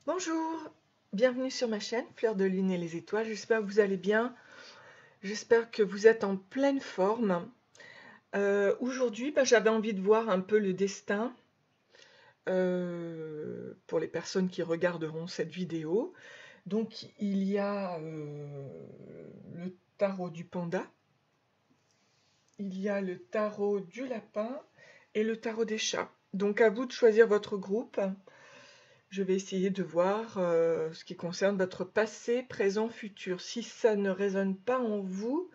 Bonjour, bienvenue sur ma chaîne Fleur de Lune et les étoiles. J'espère que vous allez bien, j'espère que vous êtes en pleine forme. Aujourd'hui, j'avais envie de voir un peu le destin pour les personnes qui regarderont cette vidéo. Donc il y a le tarot du panda, il y a le tarot du lapin et le tarot des chats. Donc à vous de choisir votre groupe. Je vais essayer de voir ce qui concerne votre passé, présent, futur. Si ça ne résonne pas en vous,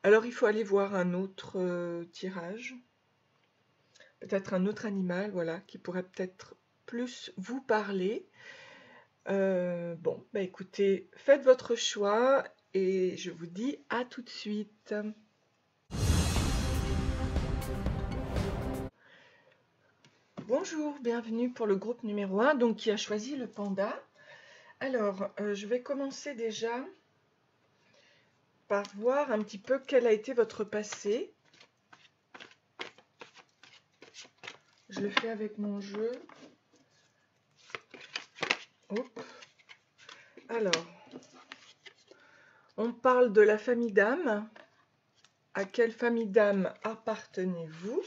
alors il faut aller voir un autre tirage. Peut-être un autre animal, voilà, qui pourrait peut-être plus vous parler. Bon, écoutez, faites votre choix et je vous dis à tout de suite. Bonjour, bienvenue pour le groupe numéro 1, donc qui a choisi le panda. Alors, je vais commencer déjà par voir un petit peu quel a été votre passé. Je le fais avec mon jeu. Hop. Alors, on parle de la famille d'âme. À quelle famille d'âme appartenez-vous?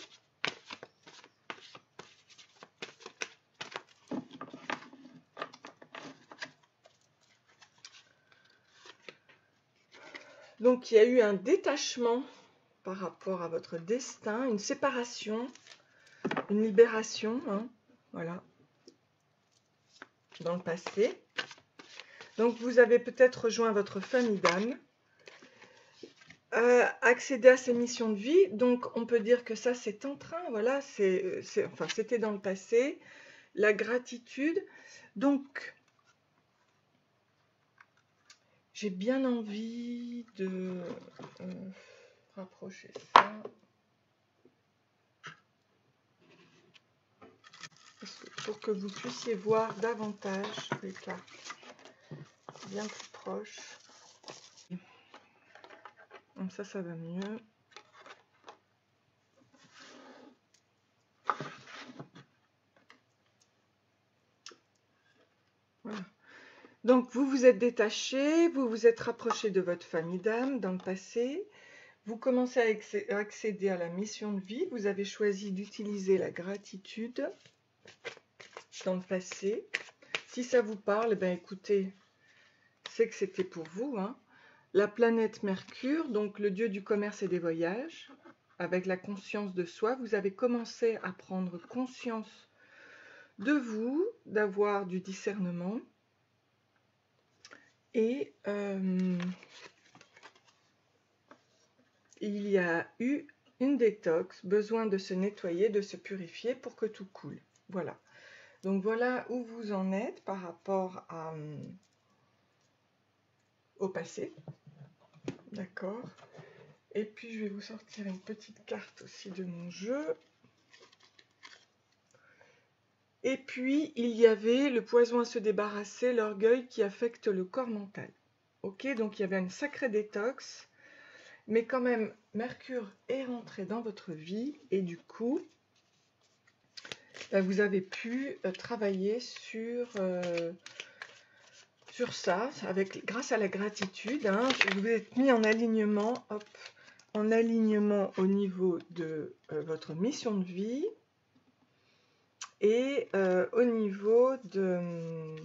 Donc, il y a eu un détachement par rapport à votre destin, une séparation, une libération, hein, voilà, dans le passé. Donc, vous avez peut-être rejoint votre famille d'âme, accéder à ses missions de vie. Donc, on peut dire que ça, c'est en train, voilà, enfin, c'était dans le passé. La gratitude. Donc, j'ai bien envie de rapprocher ça. Pour que vous puissiez voir davantage les cartes bien plus proches. Donc ça va mieux. Voilà. Donc vous vous êtes détaché, vous vous êtes rapproché de votre famille d'âme dans le passé. Vous commencez à accéder à la mission de vie. Vous avez choisi d'utiliser la gratitude dans le passé. Si ça vous parle, écoutez, c'est que c'était pour vous. Hein. La planète Mercure, donc le dieu du commerce et des voyages, avec la conscience de soi, vous avez commencé à prendre conscience de vous, d'avoir du discernement. Et il y a eu une détox, besoin de se nettoyer, de se purifier pour que tout coule. Voilà. Donc voilà où vous en êtes par rapport au passé. D'accord. Et puis je vais vous sortir une petite carte aussi de mon jeu. Et puis il y avait le poison à se débarrasser, l'orgueil qui affecte le corps mental. Ok, donc il y avait une sacrée détox. Mais quand même, Mercure est rentré dans votre vie et du coup, vous avez pu travailler sur ça, grâce à la gratitude. Hein, vous vous êtes mis en alignement, hop, en alignement au niveau de votre mission de vie et au niveau de...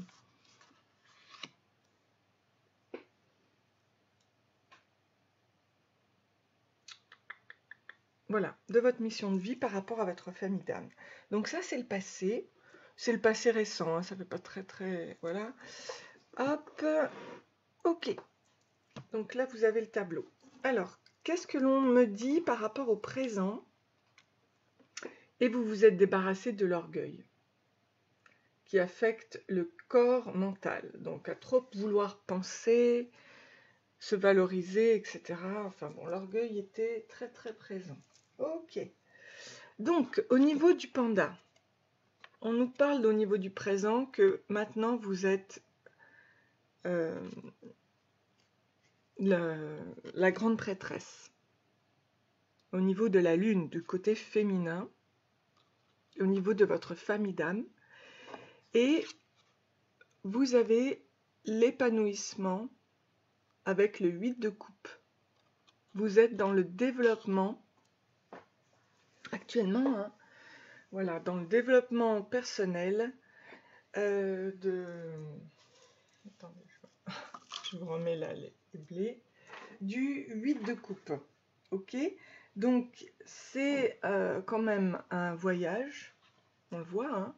Voilà, de votre mission de vie par rapport à votre famille d'âme. Donc ça, c'est le passé. C'est le passé récent, hein, ça ne fait pas très... Voilà. Hop, ok. Donc là, vous avez le tableau. Alors, qu'est-ce que l'on me dit par rapport au présent? Et vous vous êtes débarrassé de l'orgueil qui affecte le corps mental. Donc, à trop vouloir penser, se valoriser, etc. Enfin bon, l'orgueil était très présent. Ok. Donc, au niveau du panda, on nous parle au niveau du présent que maintenant vous êtes la grande prêtresse. Au niveau de la lune, du côté féminin, au niveau de votre famille d'âme. Et vous avez l'épanouissement avec le 8 de coupe. Vous êtes dans le développement actuellement, hein, voilà, dans le développement personnel de... Attendez, je vous remets là les blés. Du 8 de coupe. Ok, donc c'est quand même un voyage, on le voit, hein.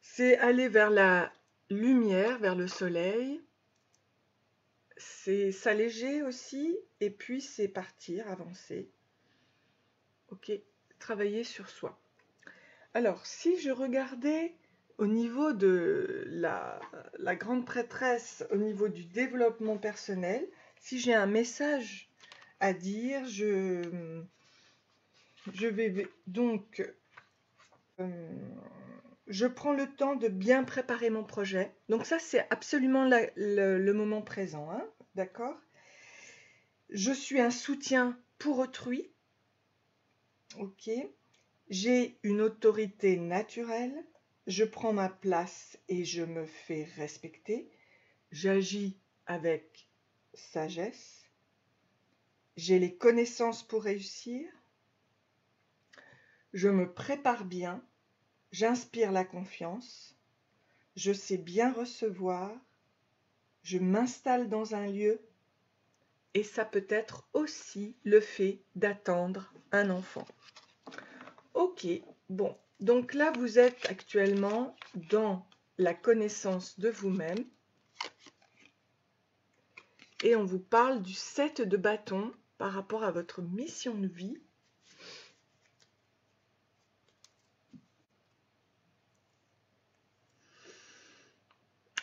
C'est aller vers la lumière, vers le soleil, c'est s'alléger aussi, et puis c'est partir, avancer. Ok, travailler sur soi. Alors, si je regardais au niveau de la grande prêtresse, au niveau du développement personnel, si j'ai un message à dire, je vais donc, je prends le temps de bien préparer mon projet. Donc ça, c'est absolument le moment présent, hein, d'accord? Je suis un soutien pour autrui, ok? J'ai une autorité naturelle, je prends ma place et je me fais respecter, j'agis avec sagesse, j'ai les connaissances pour réussir, je me prépare bien, j'inspire la confiance, je sais bien recevoir, je m'installe dans un lieu, et ça peut être aussi le fait d'attendre un enfant. Ok, bon, donc là vous êtes actuellement dans la connaissance de vous-même et on vous parle du 7 de bâton par rapport à votre mission de vie.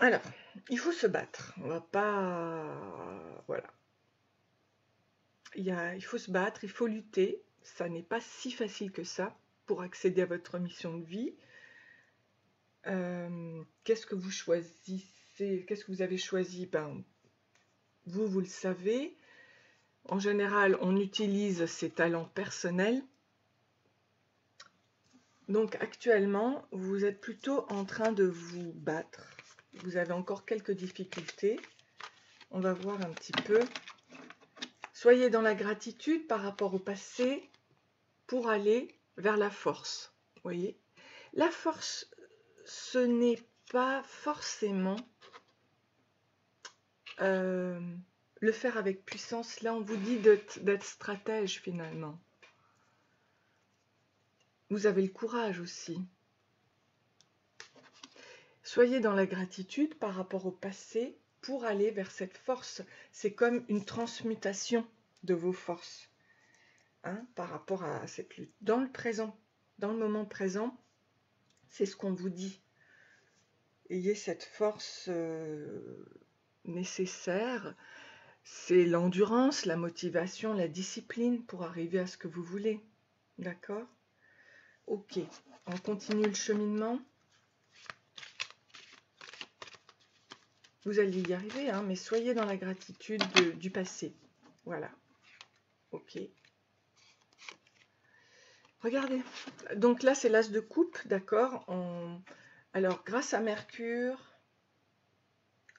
Alors, il faut se battre, on va pas... Voilà. Il faut se battre, il faut lutter, ça n'est pas si facile que ça pour accéder à votre mission de vie. Qu'est-ce que vous choisissez? Qu'est-ce que vous avez choisi? Ben, vous le savez. En général, on utilise ses talents personnels. Donc actuellement, vous êtes plutôt en train de vous battre. Vous avez encore quelques difficultés. On va voir un petit peu. Soyez dans la gratitude par rapport au passé pour aller vers la force. Vous voyez? La force, ce n'est pas forcément le faire avec puissance. Là, on vous dit d'être stratège finalement. Vous avez le courage aussi. Soyez dans la gratitude par rapport au passé pour aller vers cette force. C'est comme une transmutation de vos forces, hein, par rapport à cette lutte. Dans le présent, dans le moment présent, c'est ce qu'on vous dit. Ayez cette force nécessaire. C'est l'endurance, la motivation, la discipline pour arriver à ce que vous voulez. D'accord? Ok, on continue le cheminement. Vous allez y arriver, hein, mais soyez dans la gratitude du passé. Voilà. Ok. Regardez. Donc là, c'est l'as de coupe, d'accord? Alors, grâce à Mercure,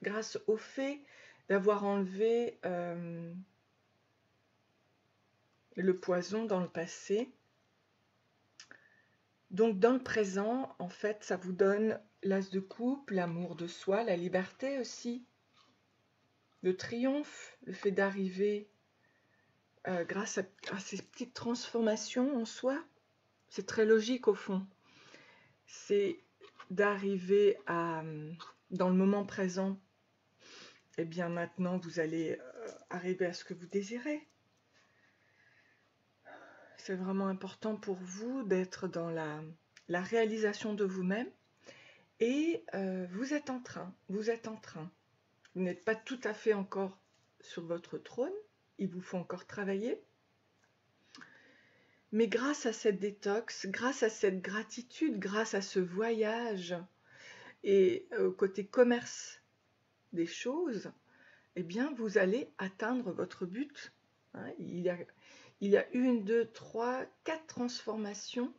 grâce au fait d'avoir enlevé le poison dans le passé, donc dans le présent, en fait, ça vous donne l'as de coupe, l'amour de soi, la liberté aussi, le triomphe, le fait d'arriver grâce à ces petites transformations en soi. C'est très logique au fond. C'est d'arriver à, dans le moment présent, et bien maintenant vous allez arriver à ce que vous désirez. C'est vraiment important pour vous d'être dans la réalisation de vous-même. Et vous êtes en train. Vous n'êtes pas tout à fait encore sur votre trône. Il vous faut encore travailler. Mais grâce à cette détox, grâce à cette gratitude, grâce à ce voyage et au côté commerce des choses, eh bien vous allez atteindre votre but. Hein, il y a 1, 2, 3, 4 transformations.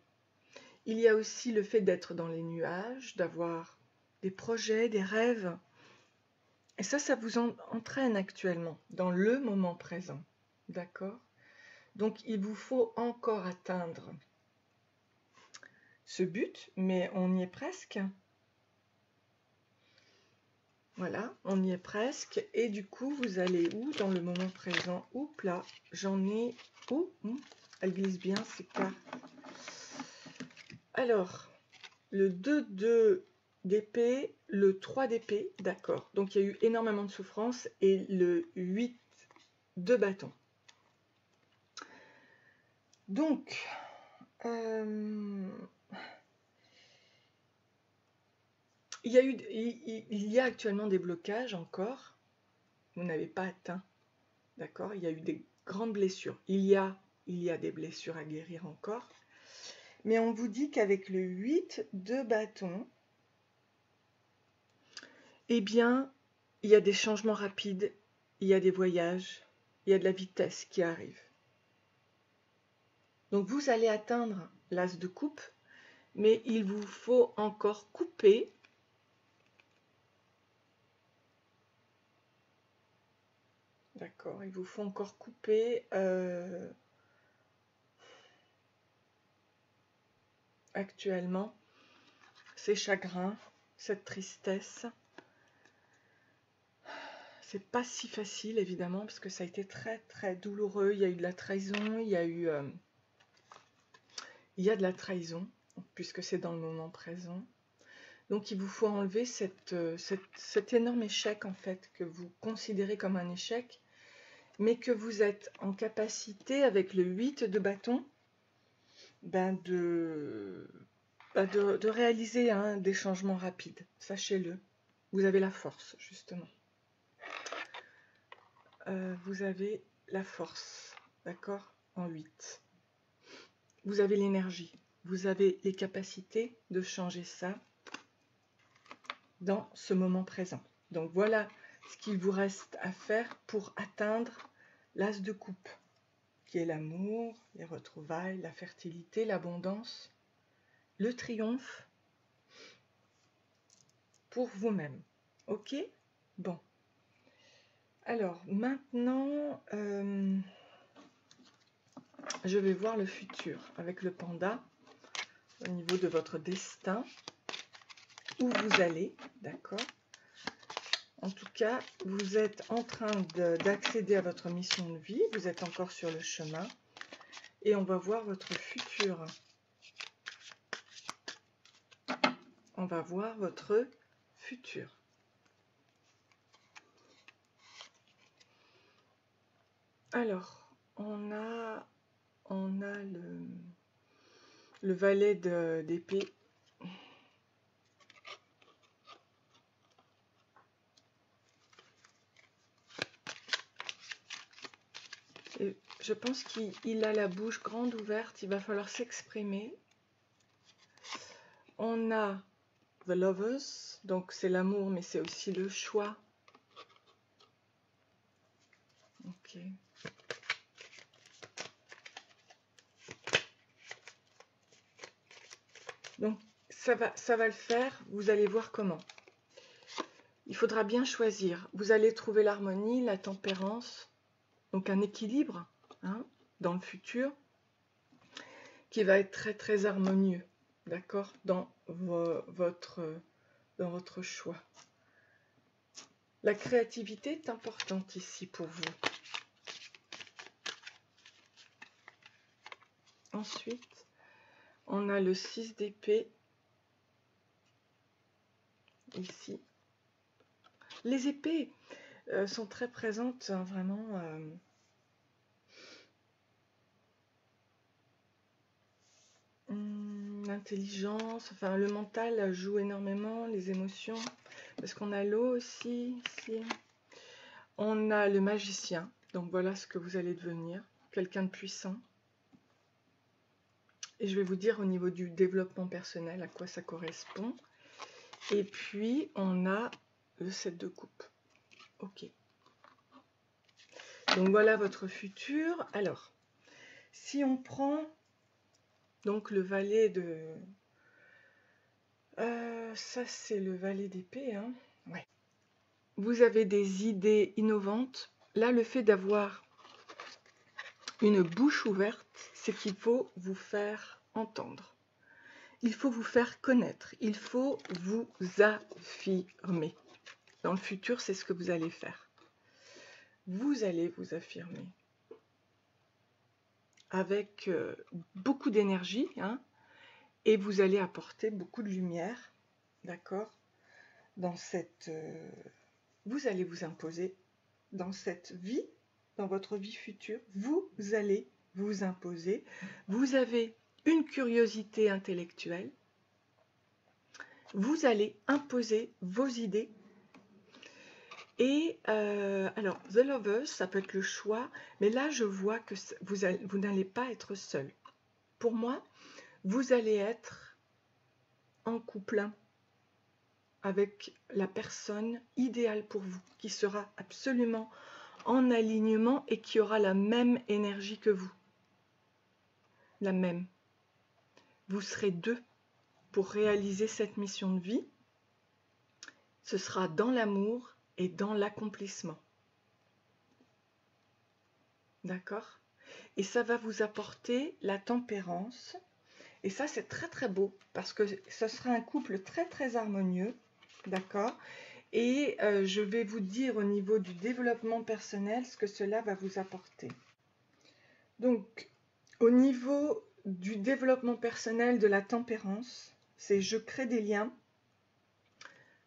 Il y a aussi le fait d'être dans les nuages, d'avoir des projets, des rêves. Et ça vous entraîne actuellement dans le moment présent. D'accord? Donc, il vous faut encore atteindre ce but, mais on y est presque. Voilà, on y est presque. Et du coup, vous allez où dans le moment présent? Oups là, j'en ai où? Elle glisse bien, c'est pas. Alors, le 2 d'épée, le 3 d'épée, d'accord. Donc, il y a eu énormément de souffrance. Et le 8 de bâton. Donc, il y a actuellement des blocages encore. Vous n'avez pas atteint. D'accord? Il y a eu des grandes blessures. Il y a des blessures à guérir encore. Mais on vous dit qu'avec le 8 de bâton, eh bien, il y a des changements rapides, il y a des voyages, il y a de la vitesse qui arrive. Donc vous allez atteindre l'as de coupe, mais il vous faut encore couper. D'accord, il vous faut encore couper actuellement ces chagrins, cette tristesse. C'est pas si facile évidemment parce que ça a été très très douloureux. Il y a eu de la trahison, il y a de la trahison puisque c'est dans le moment présent. Donc il vous faut enlever cet énorme échec en fait que vous considérez comme un échec, mais que vous êtes en capacité avec le 8 de bâton de réaliser des changements rapides. Sachez-le, vous avez la force justement. Vous avez la force, d'accord, en 8. Vous avez l'énergie, vous avez les capacités de changer ça dans ce moment présent. Donc voilà ce qu'il vous reste à faire pour atteindre l'as de coupe, qui est l'amour, les retrouvailles, la fertilité, l'abondance, le triomphe pour vous-même. Ok? Bon. Alors maintenant, je vais voir le futur avec le panda au niveau de votre destin, où vous allez, d'accord? En tout cas, vous êtes en train d'accéder à votre mission de vie, vous êtes encore sur le chemin, et on va voir votre futur. On va voir votre futur. Alors, on a le valet d'épée. Je pense qu'il a la bouche grande ouverte, il va falloir s'exprimer. On a The Lovers, donc c'est l'amour, mais c'est aussi le choix. Ok. Donc ça va le faire, vous allez voir comment. Il faudra bien choisir. Vous allez trouver l'harmonie, la tempérance, donc un équilibre dans le futur qui va être très très harmonieux, d'accord, dans votre choix. La créativité est importante ici pour vous. Ensuite, on a le 6 d'épée ici. Les épées sont très présentes, vraiment. L'intelligence, enfin le mental joue énormément, les émotions, parce qu'on a l'eau aussi, ici. On a le magicien, donc voilà ce que vous allez devenir, quelqu'un de puissant. Et je vais vous dire au niveau du développement personnel à quoi ça correspond. Et puis on a le 7 de coupe. Ok. Donc voilà votre futur. Alors, si on prend donc le valet Ça, c'est le valet d'épée, hein. Ouais. Vous avez des idées innovantes. Là, le fait d'avoir une bouche ouverte, c'est qu'il faut vous faire entendre. Il faut vous faire connaître. Il faut vous affirmer. Dans le futur, c'est ce que vous allez faire. Vous allez vous affirmer avec beaucoup d'énergie, hein, et vous allez apporter beaucoup de lumière, d'accord, dans cette... vous allez vous imposer dans cette vie, dans votre vie future, vous allez vous imposer. Vous avez une curiosité intellectuelle, vous allez imposer vos idées. Et alors, The Lovers, ça peut être le choix, mais là, je vois que vous n'allez pas être seul. Pour moi, vous allez être en couple avec la personne idéale pour vous, qui sera absolument en alignement et qui aura la même énergie que vous. La même. Vous serez deux pour réaliser cette mission de vie. Ce sera dans l'amour et dans l'accomplissement. D'accord? Et ça va vous apporter la tempérance. Et ça, c'est très très beau parce que ce sera un couple très très harmonieux. D'accord? Et je vais vous dire au niveau du développement personnel ce que cela va vous apporter. Donc, au niveau du développement personnel de la tempérance, c'est je crée des liens,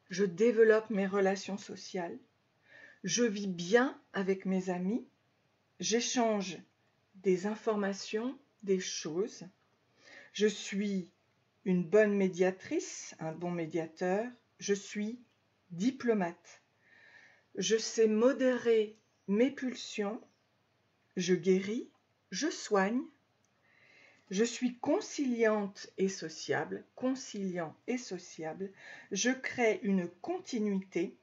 je développe mes relations sociales, je vis bien avec mes amis, j'échange des informations, des choses, je suis une bonne médiatrice, un bon médiateur, je suis diplomate, je sais modérer mes pulsions, je guéris, je soigne, je suis conciliante et sociable, conciliant et sociable, je crée une continuité,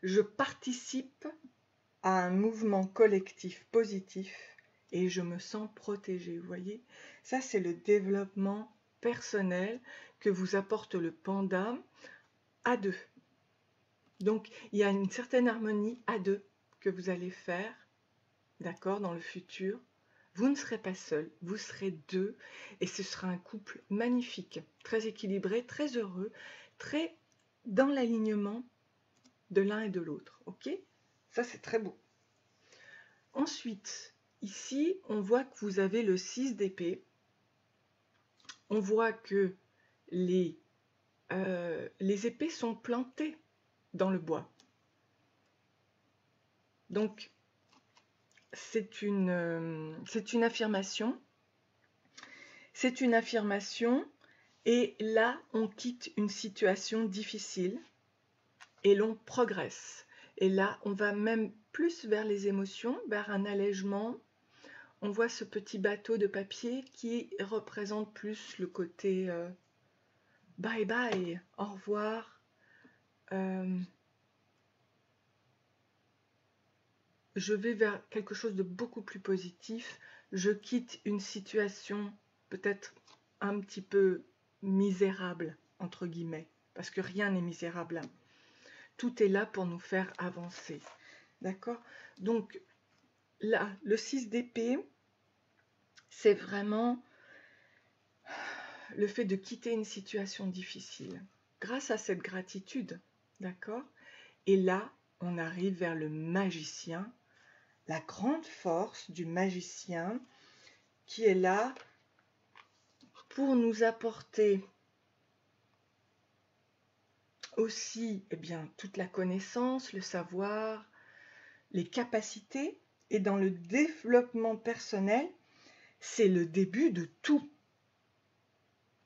je participe à un mouvement collectif positif et je me sens protégée. Vous voyez, ça c'est le développement personnel que vous apporte le panda à deux. Donc il y a une certaine harmonie à deux que vous allez faire, d'accord, dans le futur. Vous ne serez pas seul, vous serez deux et ce sera un couple magnifique, très équilibré, très heureux, très dans l'alignement de l'un et de l'autre. Ok? Ça c'est très beau. Ensuite, ici, on voit que vous avez le 6 d'épée. On voit que les épées sont plantées dans le bois. Donc, c'est une affirmation. C'est une affirmation. Et là, on quitte une situation difficile et l'on progresse. Et là, on va même plus vers les émotions, vers un allègement. On voit ce petit bateau de papier qui représente plus le côté bye bye, au revoir. Je vais vers quelque chose de beaucoup plus positif. Je quitte une situation peut-être un petit peu misérable, entre guillemets, parce que rien n'est misérable. Tout est là pour nous faire avancer. D'accord? Donc, là, le 6 d'épée, c'est vraiment le fait de quitter une situation difficile. Grâce à cette gratitude, d'accord? Et là, on arrive vers le magicien, la grande force du magicien qui est là pour nous apporter aussi toute la connaissance, le savoir, les capacités. Et dans le développement personnel, c'est le début de tout.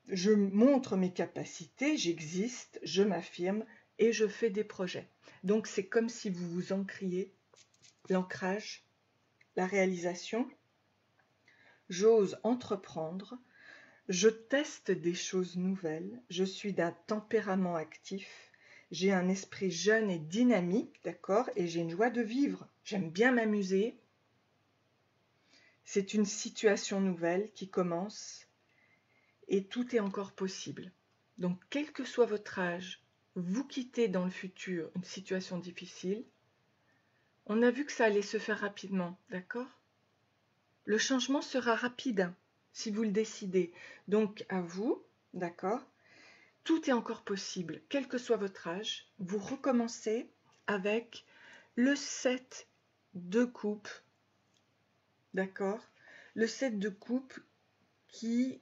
Je montre mes capacités, j'existe, je m'affirme et je fais des projets. Donc c'est comme si vous vous ancriez, l'ancrage, la réalisation. J'ose entreprendre, je teste des choses nouvelles, je suis d'un tempérament actif, j'ai un esprit jeune et dynamique, d'accord, et j'ai une joie de vivre, j'aime bien m'amuser. C'est une situation nouvelle qui commence et tout est encore possible. Donc, quel que soit votre âge, vous quittez dans le futur une situation difficile. On a vu que ça allait se faire rapidement, d'accord? Le changement sera rapide si vous le décidez. Donc, à vous, d'accord? Tout est encore possible, quel que soit votre âge. Vous recommencez avec le 7 de coupe, d'accord? Le 7 de coupe qui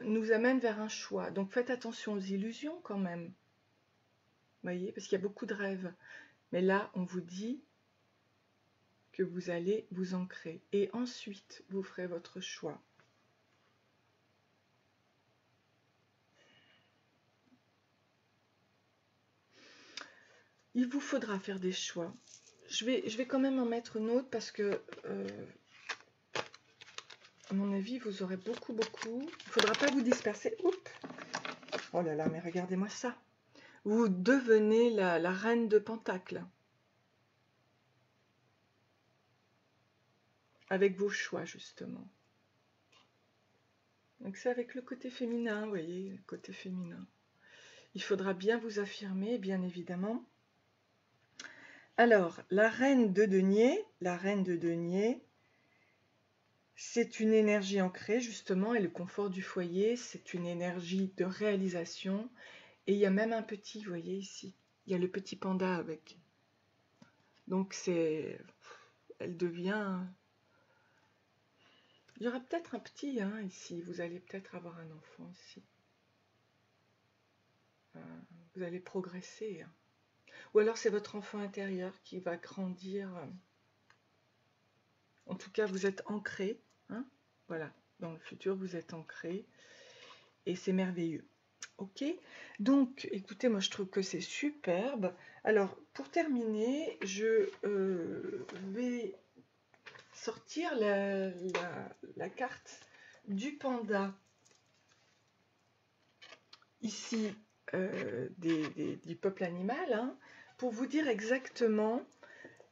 nous amène vers un choix. Donc faites attention aux illusions quand même. Vous voyez, parce qu'il y a beaucoup de rêves. Mais là, on vous dit que vous allez vous ancrer. Et ensuite, vous ferez votre choix. Il vous faudra faire des choix. Je vais quand même en mettre une autre parce que, à mon avis, vous aurez beaucoup. Il ne faudra pas vous disperser. Oups. Oh là là, mais regardez-moi ça. Vous devenez la reine de Pentacle. Avec vos choix, justement. Donc c'est avec le côté féminin, vous voyez, le côté féminin. Il faudra bien vous affirmer, bien évidemment. Alors, la reine de denier, c'est une énergie ancrée, justement, et le confort du foyer, c'est une énergie de réalisation. Et il y a même un petit, vous voyez ici, il y a le petit panda avec. Donc elle devient... Il y aura peut-être un petit ici, vous allez peut-être avoir un enfant ici. Vous allez progresser. Ou alors c'est votre enfant intérieur qui va grandir. En tout cas, vous êtes ancré. Voilà, dans le futur, vous êtes ancré. Et c'est merveilleux. Ok, donc écoutez, moi je trouve que c'est superbe. Alors, pour terminer, je vais sortir la carte du panda. Ici, du peuple animal, pour vous dire exactement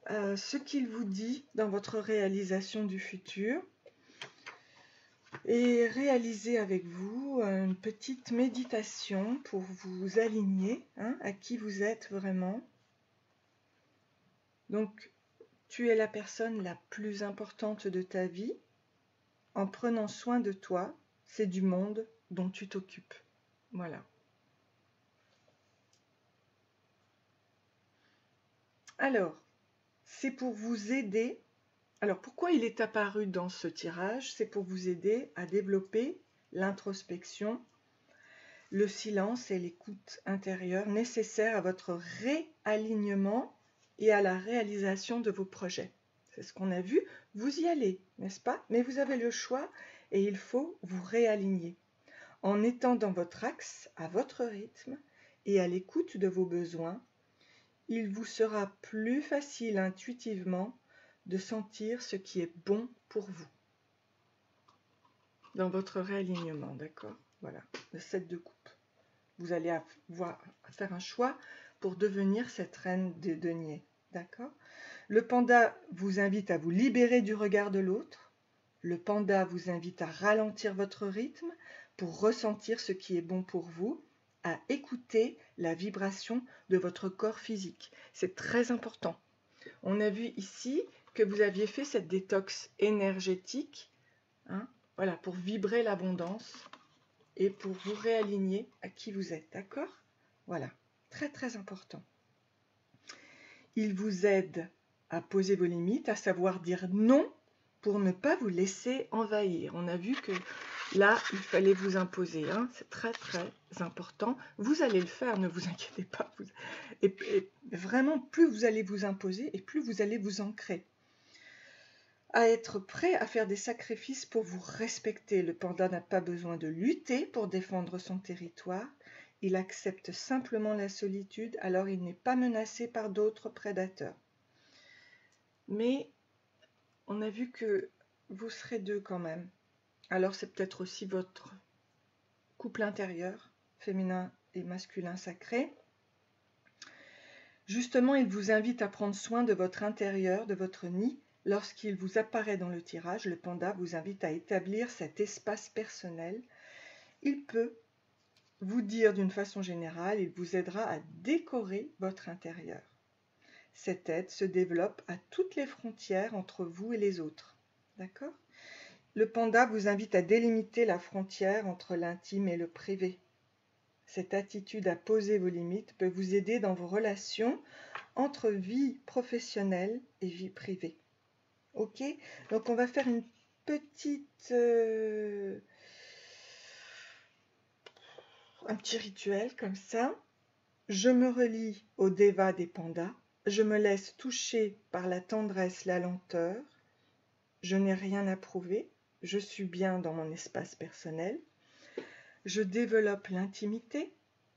ce qu'il vous dit dans votre réalisation du futur. Et réaliser avec vous une petite méditation pour vous aligner à qui vous êtes vraiment. Donc, tu es la personne la plus importante de ta vie. En prenant soin de toi, c'est du monde dont tu t'occupes. Voilà. Alors, c'est pour vous aider. Alors, pourquoi il est apparu dans ce tirage? C'est pour vous aider à développer l'introspection, le silence et l'écoute intérieure nécessaires à votre réalignement et à la réalisation de vos projets. C'est ce qu'on a vu. Vous y allez, n'est-ce pas? Mais vous avez le choix et il faut vous réaligner. En étant dans votre axe, à votre rythme et à l'écoute de vos besoins, il vous sera plus facile intuitivement de sentir ce qui est bon pour vous. Dans votre réalignement, d'accord? Voilà, le 7 de coupe. Vous allez faire un choix pour devenir cette reine de denier, d'accord? Le panda vous invite à vous libérer du regard de l'autre. Le panda vous invite à ralentir votre rythme pour ressentir ce qui est bon pour vous, à écouter la vibration de votre corps physique. C'est très important. On a vu ici que vous aviez fait cette détox énergétique, voilà, pour vibrer l'abondance et pour vous réaligner à qui vous êtes, d'accord? Voilà, très très important. Il vous aide à poser vos limites, à savoir dire non pour ne pas vous laisser envahir. On a vu que là, il fallait vous imposer, c'est très très important. Vous allez le faire, ne vous inquiétez pas. Et vraiment, plus vous allez vous imposer et plus vous allez vous ancrer. À être prêt à faire des sacrifices pour vous respecter. Le panda n'a pas besoin de lutter pour défendre son territoire. Il accepte simplement la solitude, alors il n'est pas menacé par d'autres prédateurs. Mais on a vu que vous serez deux quand même. Alors c'est peut-être aussi votre couple intérieur, féminin et masculin sacré. Justement, il vous invite à prendre soin de votre intérieur, de votre nid. Lorsqu'il vous apparaît dans le tirage, le panda vous invite à établir cet espace personnel. Il peut vous dire d'une façon générale, il vous aidera à décorer votre intérieur. Cette aide se développe à toutes les frontières entre vous et les autres. D'accord ? Le panda vous invite à délimiter la frontière entre l'intime et le privé. Cette attitude à poser vos limites peut vous aider dans vos relations entre vie professionnelle et vie privée. Ok ? Donc on va faire une petite... un petit rituel comme ça. Je me relie au Deva des pandas. Je me laisse toucher par la tendresse, la lenteur. Je n'ai rien à prouver. Je suis bien dans mon espace personnel. Je développe l'intimité.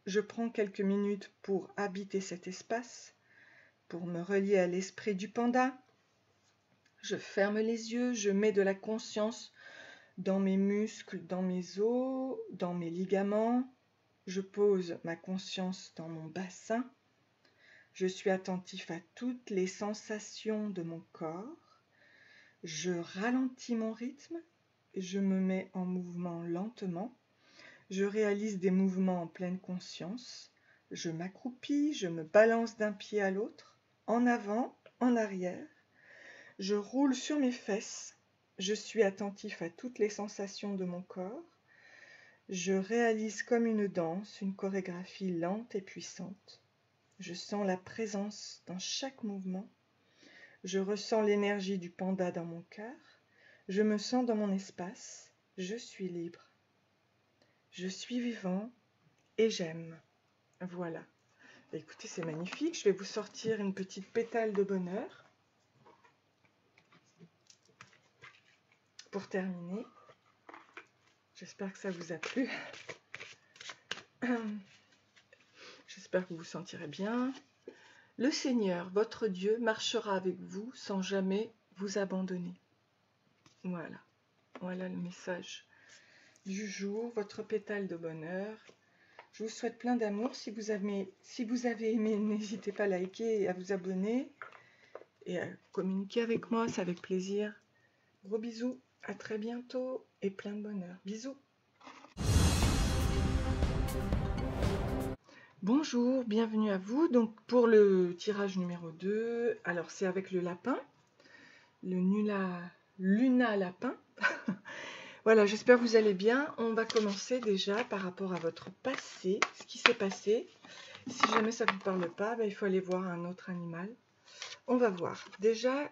Je prends quelques minutes pour habiter cet espace, pour me relier à l'esprit du panda. Je ferme les yeux, je mets de la conscience dans mes muscles, dans mes os, dans mes ligaments. Je pose ma conscience dans mon bassin. Je suis attentif à toutes les sensations de mon corps. Je ralentis mon rythme. Je me mets en mouvement lentement. Je réalise des mouvements en pleine conscience. Je m'accroupis, je me balance d'un pied à l'autre, en avant, en arrière. Je roule sur mes fesses. Je suis attentif à toutes les sensations de mon corps. Je réalise comme une danse, une chorégraphie lente et puissante. Je sens la présence dans chaque mouvement. Je ressens l'énergie du panda dans mon cœur. Je me sens dans mon espace. Je suis libre. Je suis vivant et j'aime. Voilà. Écoutez, c'est magnifique. Je vais vous sortir une petite pétale de bonheur. Pour terminer, j'espère que ça vous a plu. J'espère que vous vous sentirez bien. Le Seigneur, votre Dieu, marchera avec vous sans jamais vous abandonner. Voilà. Voilà le message du jour, votre pétale de bonheur. Je vous souhaite plein d'amour. Si vous avez aimé, n'hésitez pas à liker et à vous abonner et à communiquer avec moi, c'est avec plaisir. Gros bisous, à très bientôt et plein de bonheur. Bisous. Bonjour, bienvenue à vous. Donc pour le tirage numéro 2, alors c'est avec le lapin, le Luna Lapin. Voilà, j'espère que vous allez bien. On va commencer déjà par rapport à votre passé, ce qui s'est passé. Si jamais ça ne vous parle pas, il faut aller voir un autre animal. On va voir. Déjà,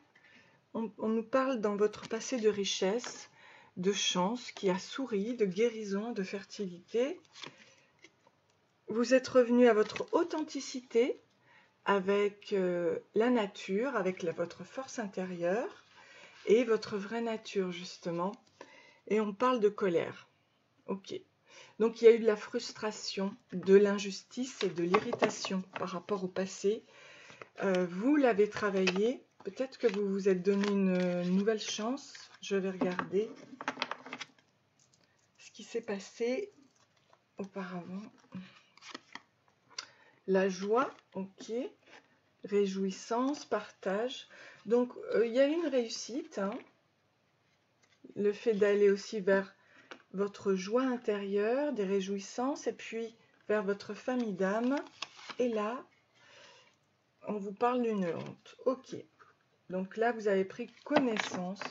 on nous parle dans votre passé de richesse, de chance, qui a souri, de guérison, de fertilité. Vous êtes revenu à votre authenticité avec la nature, avec votre force intérieure et votre vraie nature, justement. Et on parle de colère. Ok. Donc il y a eu de la frustration, de l'injustice et de l'irritation par rapport au passé. Vous l'avez travaillé. Peut-être que vous vous êtes donné une nouvelle chance. Je vais regarder ce qui s'est passé auparavant. La joie, ok. Réjouissance, partage. Donc il y a eu une réussite. Hein. Le fait d'aller aussi vers votre joie intérieure, des réjouissances, et puis vers votre famille d'âme. Et là, on vous parle d'une honte. Ok. Donc là, vous avez pris connaissance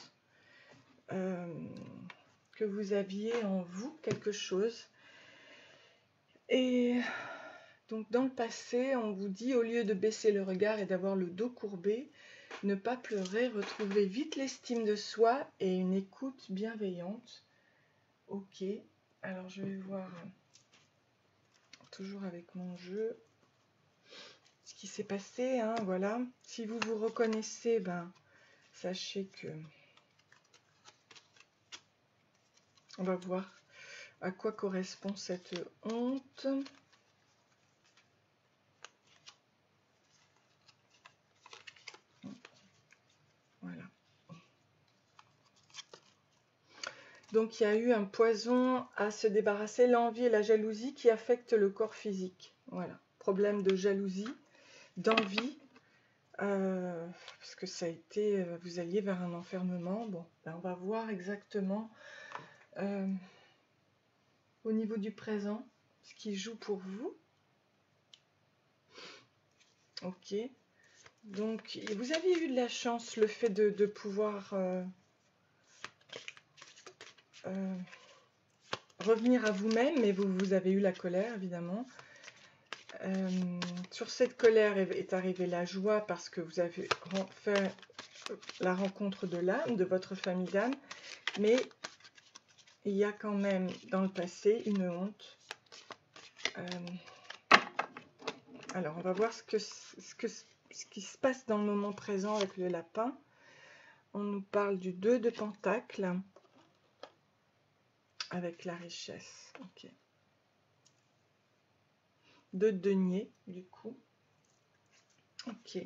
que vous aviez en vous quelque chose. Et donc dans le passé, on vous dit, au lieu de baisser le regard et d'avoir le dos courbé, ne pas pleurer, retrouver vite l'estime de soi et une écoute bienveillante. Ok. Alors je vais voir, toujours avec mon jeu, ce qui s'est passé. Hein, voilà. Si vous vous reconnaissez, sachez que... On va voir à quoi correspond cette honte. Voilà. Donc il y a eu un poison à se débarrasser, l'envie et la jalousie qui affectent le corps physique. Voilà. Problème de jalousie, d'envie, parce que ça a été, vous alliez vers un enfermement. Bon, on va voir exactement au niveau du présent. ce qui joue pour vous. Ok. Donc, vous avez eu de la chance, le fait de pouvoir revenir à vous-même, mais vous avez eu la colère, évidemment. Sur cette colère est arrivée la joie parce que vous avez fait la rencontre de l'âme, de votre famille d'âme, mais il y a quand même dans le passé une honte. Alors, on va voir ce qui se passe dans le moment présent avec le lapin. On nous parle du 2 de Pentacle avec la richesse. Ok. 2 de denier, du coup. Ok.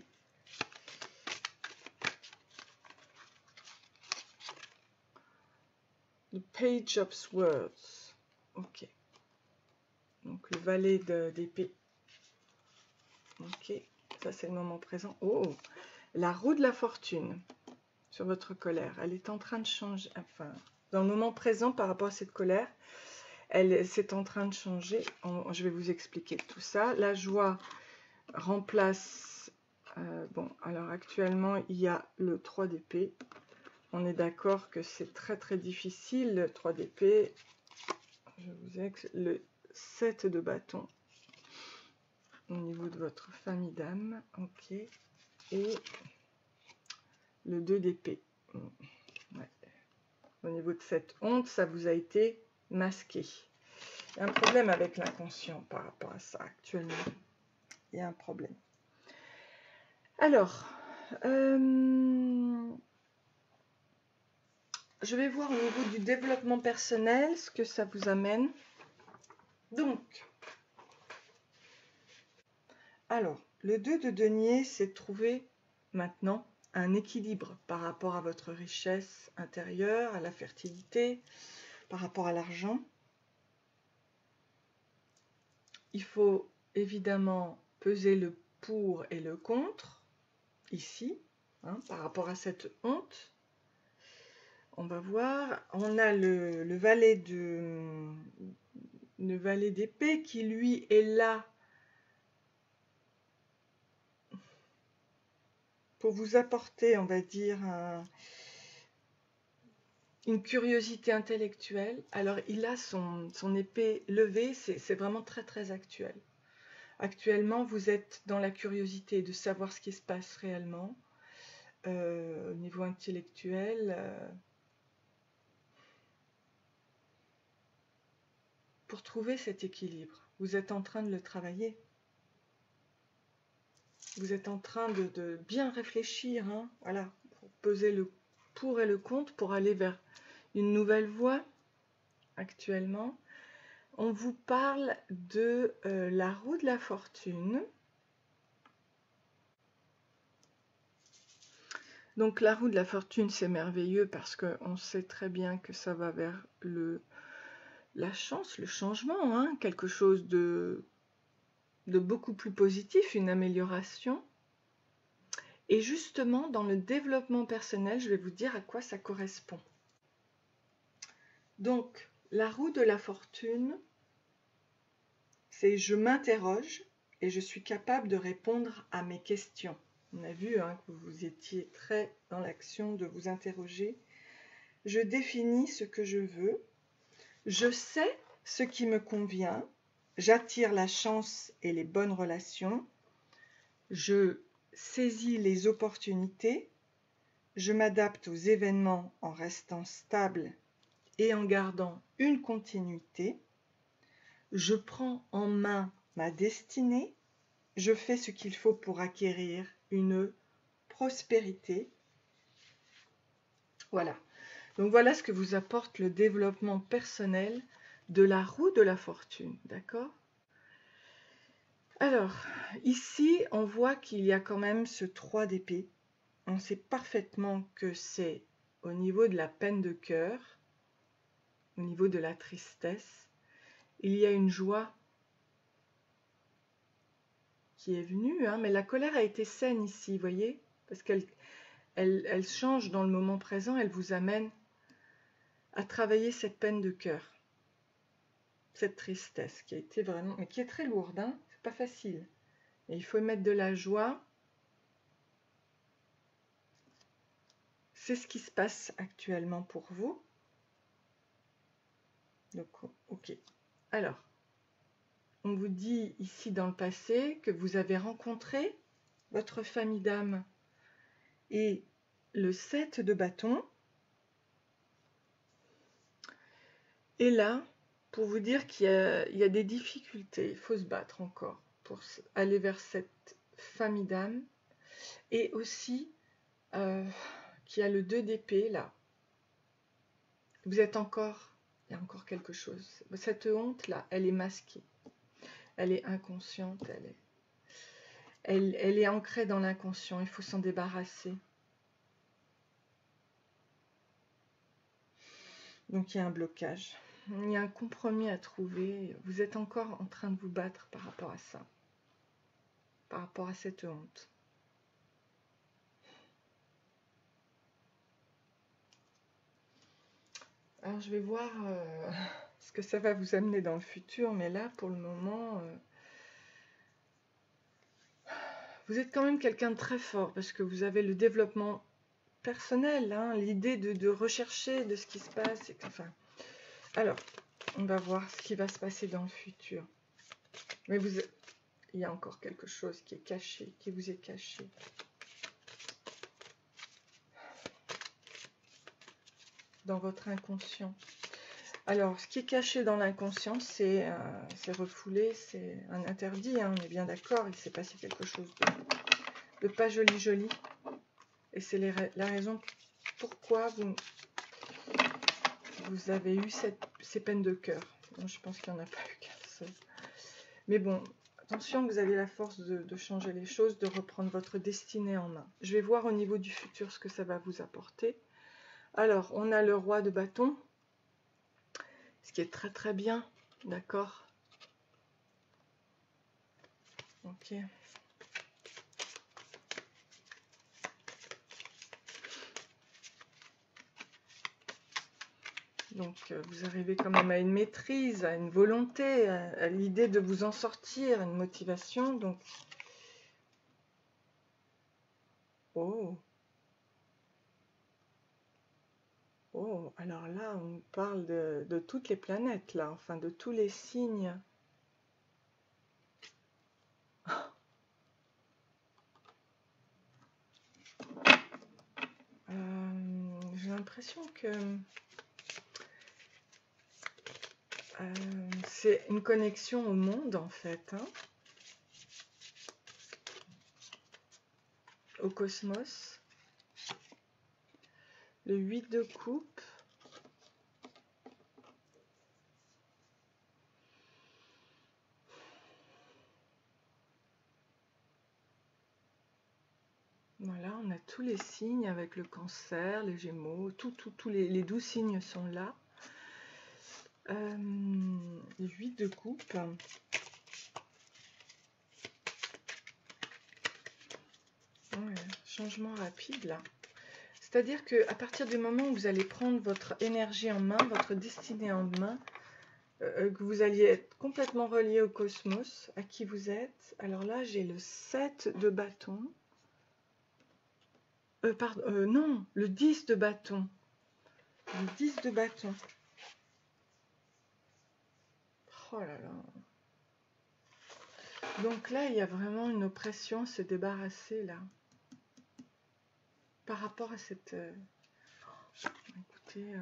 The Page of Swords. Ok. Donc le valet d'épée. Ok. Ça, c'est le moment présent. Oh, la roue de la fortune sur votre colère. Elle est en train de changer. Enfin, dans le moment présent par rapport à cette colère, c'est en train de changer. Je vais vous expliquer tout ça. La joie remplace... bon, alors actuellement, il y a le 3 d'épée. On est d'accord que c'est très très difficile, le 3 d'épée. Je vous ai le 7 de bâton au niveau de votre famille d'âme. Ok. Et le 2 d'épée. Ouais. Au niveau de cette honte, ça vous a été masqué. Il y a un problème avec l'inconscient par rapport à ça actuellement. Il y a un problème. Alors, je vais voir au niveau du développement personnel ce que ça vous amène. Donc, alors, le 2 de denier, c'est de trouver maintenant un équilibre par rapport à votre richesse intérieure, à la fertilité, par rapport à l'argent. Il faut évidemment peser le pour et le contre, ici, hein, par rapport à cette honte. On va voir, on a le valet d'épée qui lui est là pour vous apporter, on va dire, une curiosité intellectuelle. Alors il a son épée levée, c'est vraiment très très actuel. Actuellement, vous êtes dans la curiosité de savoir ce qui se passe réellement au niveau intellectuel. Pour trouver cet équilibre, vous êtes en train de le travailler. Vous êtes en train de bien réfléchir, hein, voilà, pour peser le pour et le contre, pour aller vers une nouvelle voie. Actuellement, on vous parle de la roue de la fortune. Donc la roue de la fortune, c'est merveilleux parce qu'on sait très bien que ça va vers la chance, le changement, hein, quelque chose de beaucoup plus positif, une amélioration. Et justement, dans le développement personnel, je vais vous dire à quoi ça correspond. Donc, la roue de la fortune, c'est je m'interroge et je suis capable de répondre à mes questions. On a vu hein, que vous étiez très dans l'action de vous interroger. Je définis ce que je veux. Je sais ce qui me convient. J'attire la chance et les bonnes relations. Je saisis les opportunités. Je m'adapte aux événements en restant stable et en gardant une continuité. Je prends en main ma destinée. Je fais ce qu'il faut pour acquérir une prospérité. Voilà. Donc voilà ce que vous apporte le développement personnel de la roue de la fortune. D'accord ? Alors, ici, on voit qu'il y a quand même ce 3 d'épée. On sait parfaitement que c'est au niveau de la peine de cœur, au niveau de la tristesse. Il y a une joie qui est venue, hein, mais la colère a été saine ici, vous voyez, parce qu'elle change dans le moment présent, elle vous amène à travailler cette peine de cœur. cette tristesse qui a été vraiment, mais qui est très lourde, hein, c'est pas facile. Et il faut y mettre de la joie. C'est ce qui se passe actuellement pour vous. Donc, ok. Alors, on vous dit ici dans le passé que vous avez rencontré votre famille d'âme et le 7 de bâton. Et là, pour vous dire qu'il y a des difficultés, il faut se battre encore pour aller vers cette famille d'âme. Et aussi, qu'il y a le 2 d'épée là. Vous êtes encore, il y a encore quelque chose. Cette honte là, elle est masquée. Elle est inconsciente, elle est ancrée dans l'inconscient, il faut s'en débarrasser. Donc il y a un blocage, il y a un compromis à trouver, vous êtes encore en train de vous battre par rapport à ça, par rapport à cette honte. Alors je vais voir ce que ça va vous amener dans le futur, mais là pour le moment, vous êtes quand même quelqu'un de très fort parce que vous avez le développement personnel, hein, l'idée de rechercher de ce qui se passe. Enfin, alors, on va voir ce qui va se passer dans le futur. Mais il y a encore quelque chose qui est caché, qui vous est caché. Dans votre inconscient. Alors, ce qui est caché dans l'inconscient, c'est refoulé, c'est un interdit, hein, on est bien d'accord, il s'est passé quelque chose de pas joli. Et c'est la raison pourquoi vous avez eu ces peines de cœur. Bon, je pense qu'il n'y en a pas eu qu'un seul. Mais bon, attention, vous avez la force de changer les choses, de reprendre votre destinée en main. Je vais voir au niveau du futur ce que ça va vous apporter. Alors, on a le roi de bâton, ce qui est très très bien, d'accord. Ok. Donc, vous arrivez quand même à une maîtrise, à une volonté, à l'idée de vous en sortir, une motivation. Donc, oh, oh, alors là, on parle de toutes les planètes, là, enfin, de tous les signes. J'ai l'impression que c'est une connexion au monde, en fait, hein, au cosmos. Le 8 de coupe. Voilà, on a tous les signes avec le cancer, les gémeaux, tous les 12 signes sont là. Le 8 de coupe. Ouais, changement rapide là. C'est-à-dire qu'à partir du moment où vous allez prendre votre énergie en main, votre destinée en main, que vous alliez être complètement relié au cosmos, à qui vous êtes. Alors là, j'ai le 7 de bâton. Non, le 10 de bâton. Le 10 de bâton. Oh là là. Donc là, il y a vraiment une oppression à se débarrasser là. Par rapport à cette... écoutez,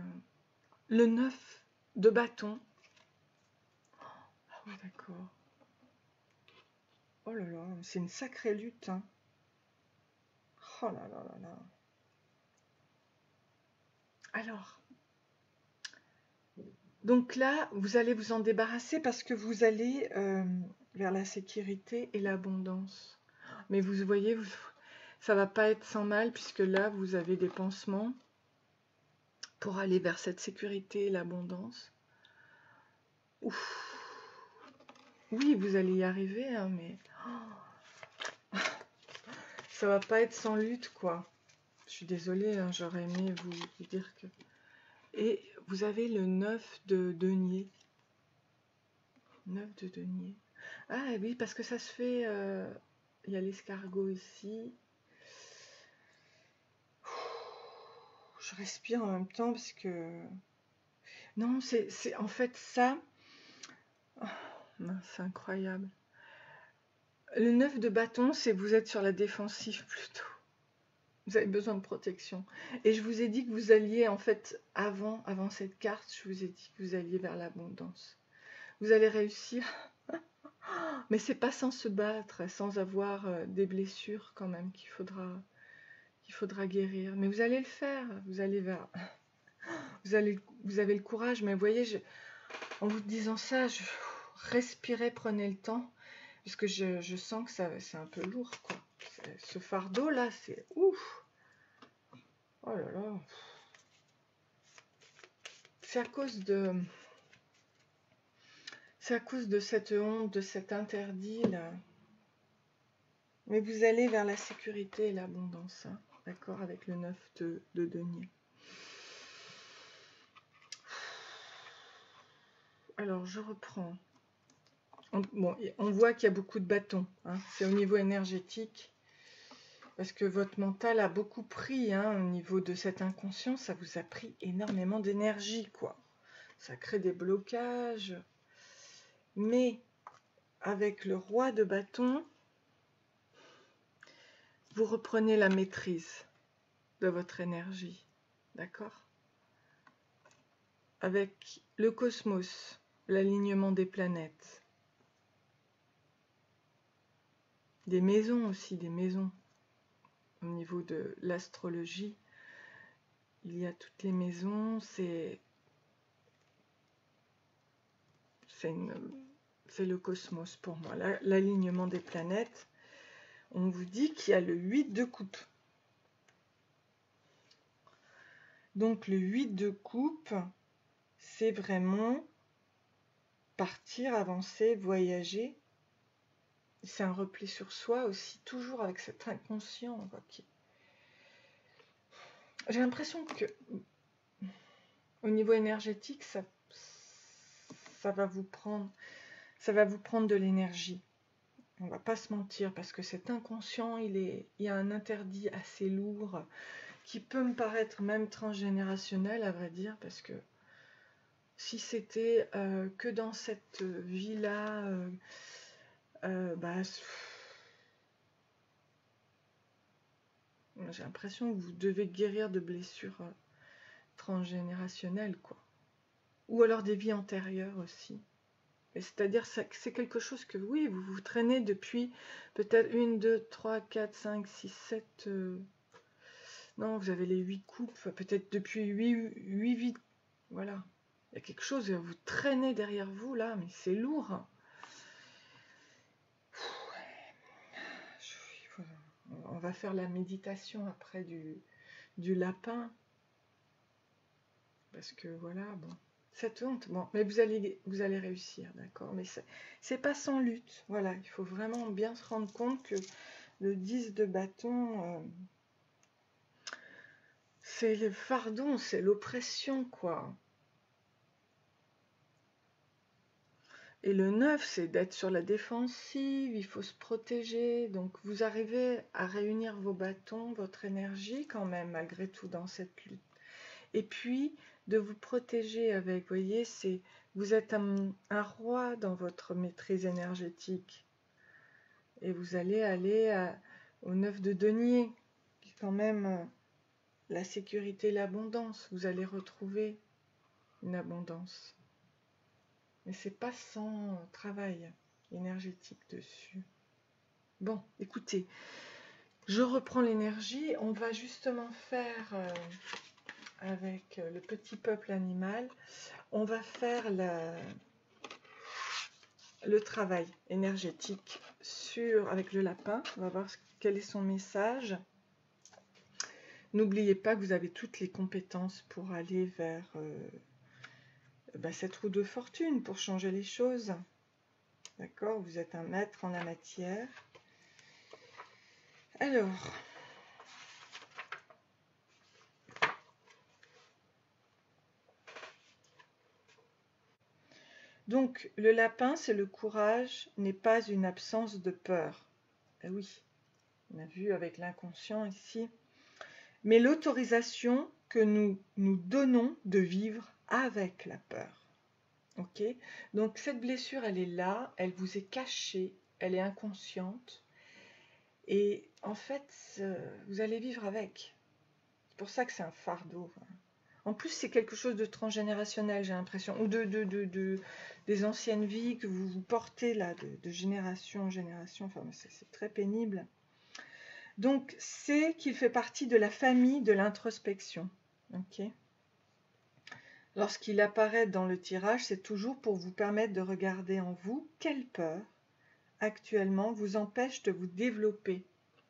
le 9 de bâton. Ah oui, d'accord. Oh là là, c'est une sacrée lutte. Hein. Oh là là là là. Alors, donc là, vous allez vous en débarrasser parce que vous allez vers la sécurité et l'abondance. Mais vous voyez, ça va pas être sans mal puisque là, vous avez des pansements pour aller vers cette sécurité et l'abondance. Ouf. Oui, vous allez y arriver, hein, mais ça va pas être sans lutte, quoi. Je suis désolée, hein, j'aurais aimé vous dire que... Et vous avez le 9 de denier. 9 de denier. Ah oui, parce que ça se fait... il y a l'escargot ici. Je respire en même temps parce que... Non, c'est en fait ça... Oh, c'est incroyable. Le 9 de bâton, c'est vous êtes sur la défensive plutôt. Vous avez besoin de protection. Et je vous ai dit que vous alliez, en fait, avant cette carte, je vous ai dit que vous alliez vers l'abondance. Vous allez réussir. Mais c'est pas sans se battre, sans avoir des blessures quand même qu'il faudra guérir. Mais vous allez le faire. Vous allez vers... Vous avez le courage. Mais vous voyez, en vous disant ça, respirez, prenez le temps. Parce que je sens que c'est un peu lourd, quoi. Ce fardeau-là, c'est ouf. Oh là là. C'est à cause de cette honte, de cet interdit là. Mais vous allez vers la sécurité et l'abondance, hein, d'accord, avec le 9 de denier. Alors je reprends. On voit qu'il y a beaucoup de bâtons, hein. C'est au niveau énergétique. Parce que votre mental a beaucoup pris, hein, au niveau de cet inconscient, ça vous a pris énormément d'énergie, quoi. Ça crée des blocages. Mais avec le roi de bâton, vous reprenez la maîtrise de votre énergie, d'accord? Avec le cosmos, l'alignement des planètes, des maisons aussi, des maisons. Au niveau de l'astrologie, il y a toutes les maisons, c'est le cosmos pour moi, l'alignement des planètes. On vous dit qu'il y a le 8 de coupe. Donc le 8 de coupe, c'est vraiment partir, avancer, voyager. C'est un repli sur soi aussi, toujours avec cet inconscient. J'ai l'impression que au niveau énergétique, ça va vous prendre de l'énergie. On va pas se mentir, parce que cet inconscient, il y a un interdit assez lourd qui peut me paraître même transgénérationnel, à vrai dire, parce que si c'était que dans cette vie-là, j'ai l'impression que vous devez guérir de blessures transgénérationnelles, quoi. Ou alors des vies antérieures aussi. C'est-à-dire que c'est quelque chose que, oui, vous vous traînez depuis peut-être 1, 2, 3, 4, 5, 6, 7... non, vous avez les 8 coupes, peut-être depuis 8 vies. Voilà. Il y a quelque chose, vous traînez derrière vous, là, mais c'est lourd. On va faire la méditation après du lapin. Parce que, voilà, bon... Cette honte, bon, mais vous allez réussir, d'accord? Mais c'est pas sans lutte, voilà. Il faut vraiment bien se rendre compte que le 10 de bâton, c'est le fardeau, c'est l'oppression, quoi. Et le 9, c'est d'être sur la défensive, il faut se protéger. Donc vous arrivez à réunir vos bâtons, votre énergie quand même, malgré tout, dans cette lutte. Et puis, de vous protéger avec, vous voyez, vous êtes un roi dans votre maîtrise énergétique. Et vous allez aller au 9 de denier, qui est quand même la sécurité et l'abondance. Vous allez retrouver une abondance. Mais c'est pas sans travail énergétique dessus. Bon, écoutez, je reprends l'énergie. On va justement faire... avec le petit peuple animal, on va faire le travail énergétique avec le lapin. On va voir quel est son message. N'oubliez pas que vous avez toutes les compétences pour aller vers cette roue de fortune, pour changer les choses. D'accord? Vous êtes un maître en la matière. Alors... Donc, le lapin, c'est le courage, n'est pas une absence de peur. Eh oui, on a vu avec l'inconscient ici. Mais l'autorisation que nous nous donnons de vivre avec la peur. Ok? Donc, cette blessure, elle est là, elle vous est cachée, elle est inconsciente. Et en fait, vous allez vivre avec. C'est pour ça que c'est un fardeau. En plus, c'est quelque chose de transgénérationnel, j'ai l'impression, ou des anciennes vies que vous portez là, de génération en génération. Enfin, c'est très pénible. Donc, c'est qu'il fait partie de la famille de l'introspection. Ok. Lorsqu'il apparaît dans le tirage, c'est toujours pour vous permettre de regarder en vous quelle peur, actuellement, vous empêche de vous développer.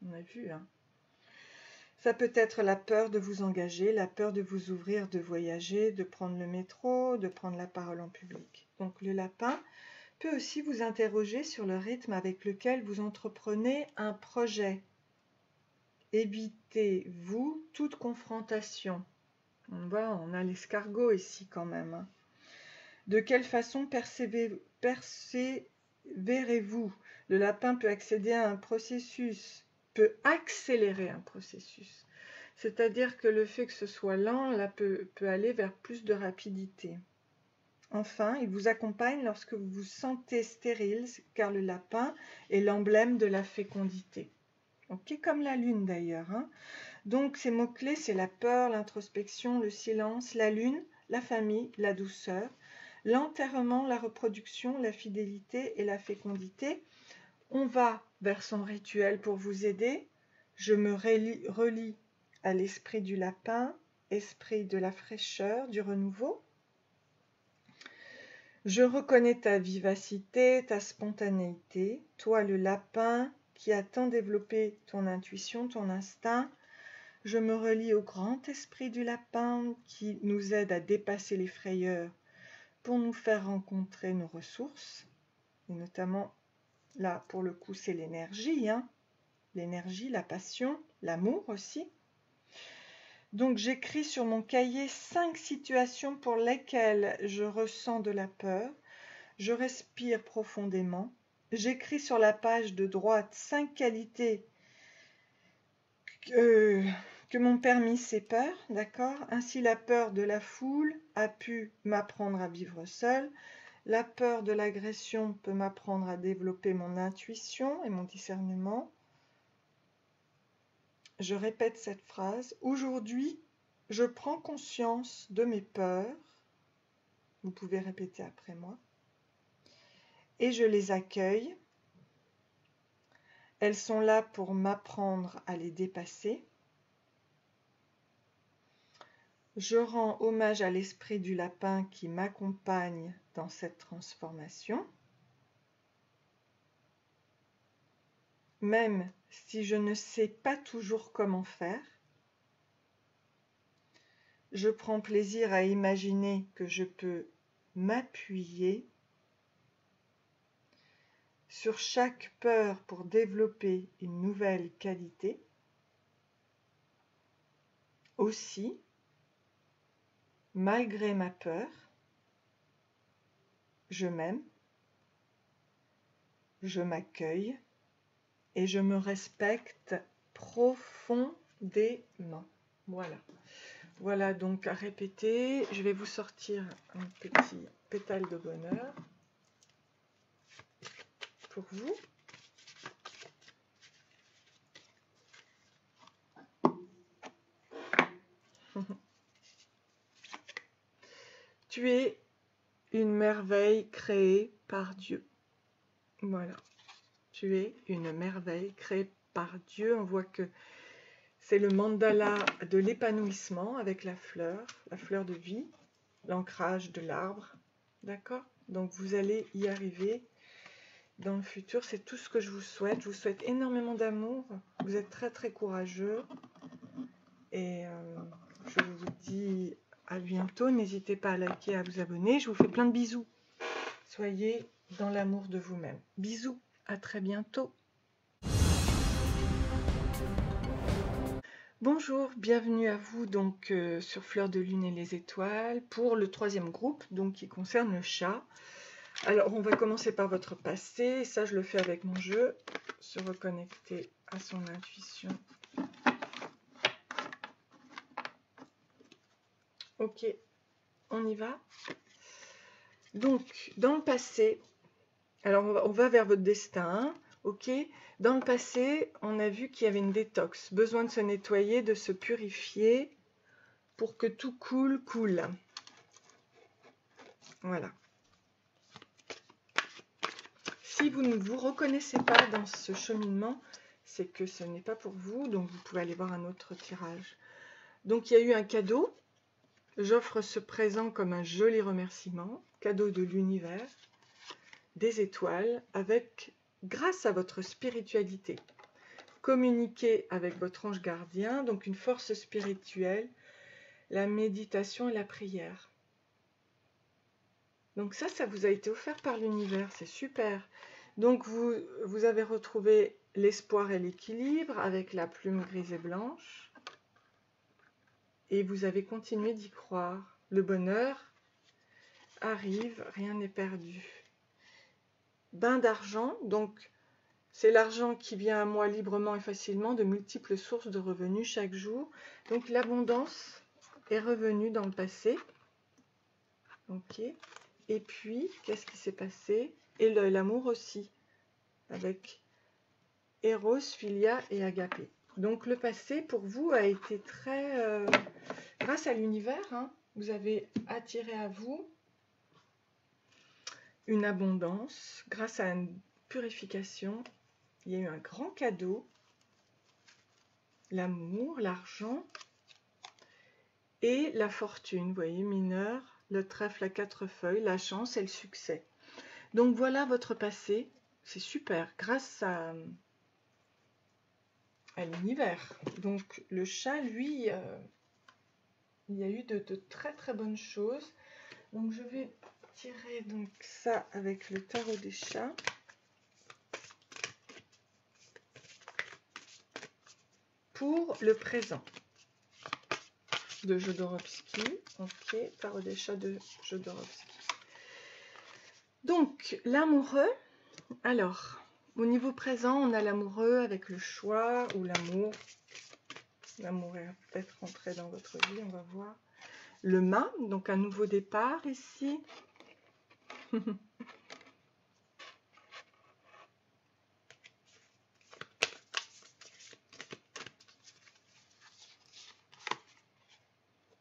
On a vu, hein. Ça peut être la peur de vous engager, la peur de vous ouvrir, de voyager, de prendre le métro, de prendre la parole en public. Donc le lapin peut aussi vous interroger sur le rythme avec lequel vous entreprenez un projet. Évitez-vous toute confrontation. On voit, on a l'escargot ici quand même. Hein. De quelle façon persévérez-vous? Le lapin peut accéder à un processus, peut accélérer un processus. C'est-à-dire que le fait que ce soit lent, là, peut aller vers plus de rapidité. Enfin, il vous accompagne lorsque vous vous sentez stérile, car le lapin est l'emblème de la fécondité. Ok, comme la lune d'ailleurs. Hein. Donc ces mots-clés, c'est la peur, l'introspection, le silence, la lune, la famille, la douceur, l'enterrement, la reproduction, la fidélité et la fécondité. On va vers son rituel pour vous aider. Je me relie à l'esprit du lapin, esprit de la fraîcheur, du renouveau. Je reconnais ta vivacité, ta spontanéité, toi le lapin qui a tant développé ton intuition, ton instinct. Je me relie au grand esprit du lapin qui nous aide à dépasser les frayeurs pour nous faire rencontrer nos ressources. Et notamment, là, pour le coup, c'est l'énergie, hein. L'énergie, la passion, l'amour aussi. Donc j'écris sur mon cahier 5 situations pour lesquelles je ressens de la peur. Je respire profondément. J'écris sur la page de droite 5 qualités que m'ont permis ces peurs, d'accord? Ainsi la peur de la foule a pu m'apprendre à vivre seule. La peur de l'agression peut m'apprendre à développer mon intuition et mon discernement. Je répète cette phrase. Aujourd'hui, je prends conscience de mes peurs. Vous pouvez répéter après moi. Et je les accueille. Elles sont là pour m'apprendre à les dépasser. Je rends hommage à l'esprit du lapin qui m'accompagne dans cette transformation. Même si je ne sais pas toujours comment faire, je prends plaisir à imaginer que je peux m'appuyer sur chaque peur pour développer une nouvelle qualité. Aussi, malgré ma peur, je m'aime, je m'accueille et je me respecte profondément. Voilà. Voilà donc à répéter. Je vais vous sortir un petit pétale de bonheur pour vous. Tu es une merveille créée par Dieu. Voilà. Tu es une merveille créée par Dieu. On voit que c'est le mandala de l'épanouissement avec la fleur de vie, l'ancrage de l'arbre. D'accord? Donc vous allez y arriver dans le futur. C'est tout ce que je vous souhaite. Je vous souhaite énormément d'amour. Vous êtes très très courageux. Et je vous dis à bientôt. N'hésitez pas à liker, à vous abonner. Je vous fais plein de bisous. Soyez dans l'amour de vous-même. Bisous. À très bientôt. Bonjour, bienvenue à vous donc sur Fleur de Lune et les étoiles pour le 3e groupe donc qui concerne le chat. Alors, on va commencer par votre passé. Ça, je le fais avec mon jeu. Se reconnecter à son intuition. Ok, on y va. Donc, dans le passé, alors on va vers votre destin, ok. Dans le passé, on a vu qu'il y avait une détox, besoin de se nettoyer, de se purifier pour que tout coule. Voilà. Si vous ne vous reconnaissez pas dans ce cheminement, c'est que ce n'est pas pour vous, donc vous pouvez aller voir un autre tirage. Donc il y a eu un cadeau. J'offre ce présent comme un joli remerciement, cadeau de l'univers, des étoiles, grâce à votre spiritualité. Communiquez avec votre ange gardien, donc une force spirituelle, la méditation et la prière. Donc ça vous a été offert par l'univers, c'est super. Donc vous avez retrouvé l'espoir et l'équilibre avec la plume grise et blanche. Et vous avez continué d'y croire. Le bonheur arrive, rien n'est perdu. Bain d'argent, donc c'est l'argent qui vient à moi librement et facilement de multiples sources de revenus chaque jour. Donc l'abondance est revenue dans le passé. Ok. Et puis, qu'est-ce qui s'est passé? Et l'amour aussi, avec Eros, Philia et Agapé. Donc le passé pour vous a été très... grâce à l'univers, hein, vous avez attiré à vous une abondance. Grâce à une purification, il y a eu un grand cadeau. L'amour, l'argent et la fortune. Vous voyez, mineur, le trèfle à 4 feuilles, la chance et le succès. Donc voilà votre passé. C'est super, grâce à l'univers. Donc le chat, lui, il y a eu de très très bonnes choses. Donc je vais tirer donc ça avec le tarot des chats. Pour le présent de Jodorowsky. Ok, tarot des chats de Jodorowsky. Donc l'amoureux, alors au niveau présent, on a l'amoureux avec le choix ou l'amour. L'amour est peut-être rentré dans votre vie, on va voir. Le mât, donc un nouveau départ ici.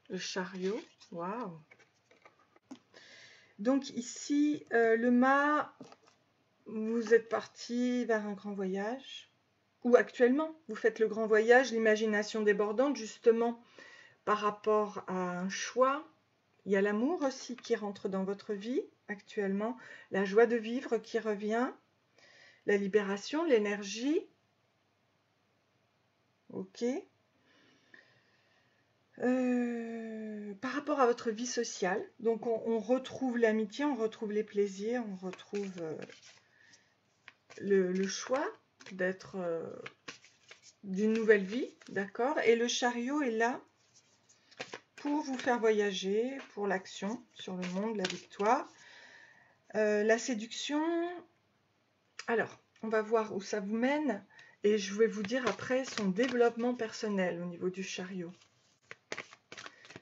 Le chariot, waouh. Donc ici, le mât, vous êtes parti vers un grand voyage. Ou actuellement, vous faites le grand voyage, l'imagination débordante, justement, par rapport à un choix. Il y a l'amour aussi qui rentre dans votre vie actuellement, la joie de vivre qui revient, la libération, l'énergie. Ok. Par rapport à votre vie sociale, donc on retrouve l'amitié, on retrouve les plaisirs, on retrouve le choix d'être d'une nouvelle vie, d'accord? Et le chariot est là pour vous faire voyager, pour l'action sur le monde, la victoire. La séduction, alors, on va voir où ça vous mène et je vais vous dire après son développement personnel au niveau du chariot.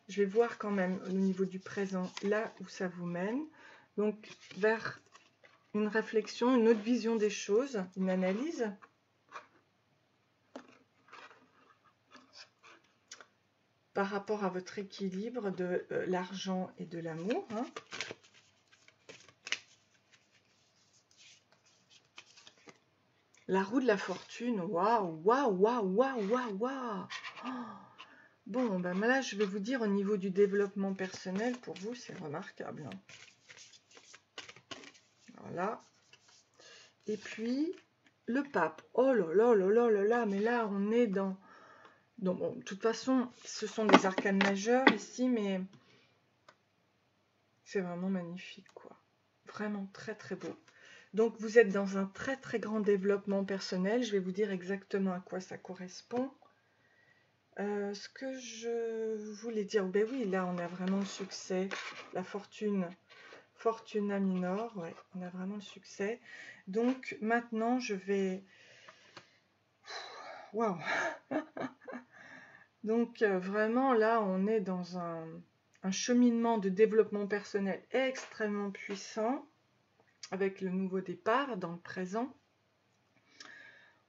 Je vais voir quand même au niveau du présent, là où ça vous mène. Donc, vers une réflexion, une autre vision des choses, une analyse. Par rapport à votre équilibre de l'argent et de l'amour. Hein. La roue de la fortune, waouh, waouh, waouh, waouh, waouh, waouh. Bon, ben là, je vais vous dire, au niveau du développement personnel, pour vous, c'est remarquable. Hein. Voilà. Et puis, le pape. Oh là là là là là là, mais là, on est dans... Donc, bon, de toute façon, ce sont des arcanes majeures ici, mais c'est vraiment magnifique, quoi. Vraiment très, très beau. Donc, vous êtes dans un très, très grand développement personnel. Je vais vous dire exactement à quoi ça correspond. Ce que je voulais dire, ben oui, là, on a vraiment le succès, la fortune. Fortuna minor, ouais, on a vraiment le succès. Donc maintenant, je vais... Waouh. Donc vraiment, là, on est dans un cheminement de développement personnel extrêmement puissant, avec le nouveau départ dans le présent.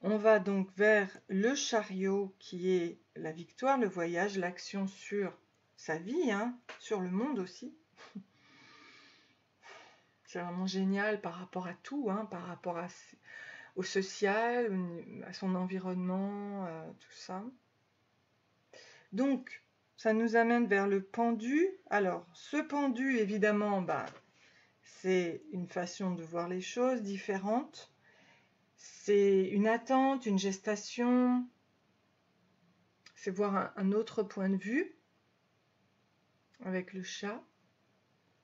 On va donc vers le chariot qui est la victoire, le voyage, l'action sur sa vie, hein, sur le monde aussi. C'est vraiment génial par rapport à tout, hein, par rapport au social, à son environnement, tout ça. Donc, ça nous amène vers le pendu. Alors, ce pendu, évidemment, c'est une façon de voir les choses différente. C'est une attente, une gestation. C'est voir un autre point de vue avec le chat.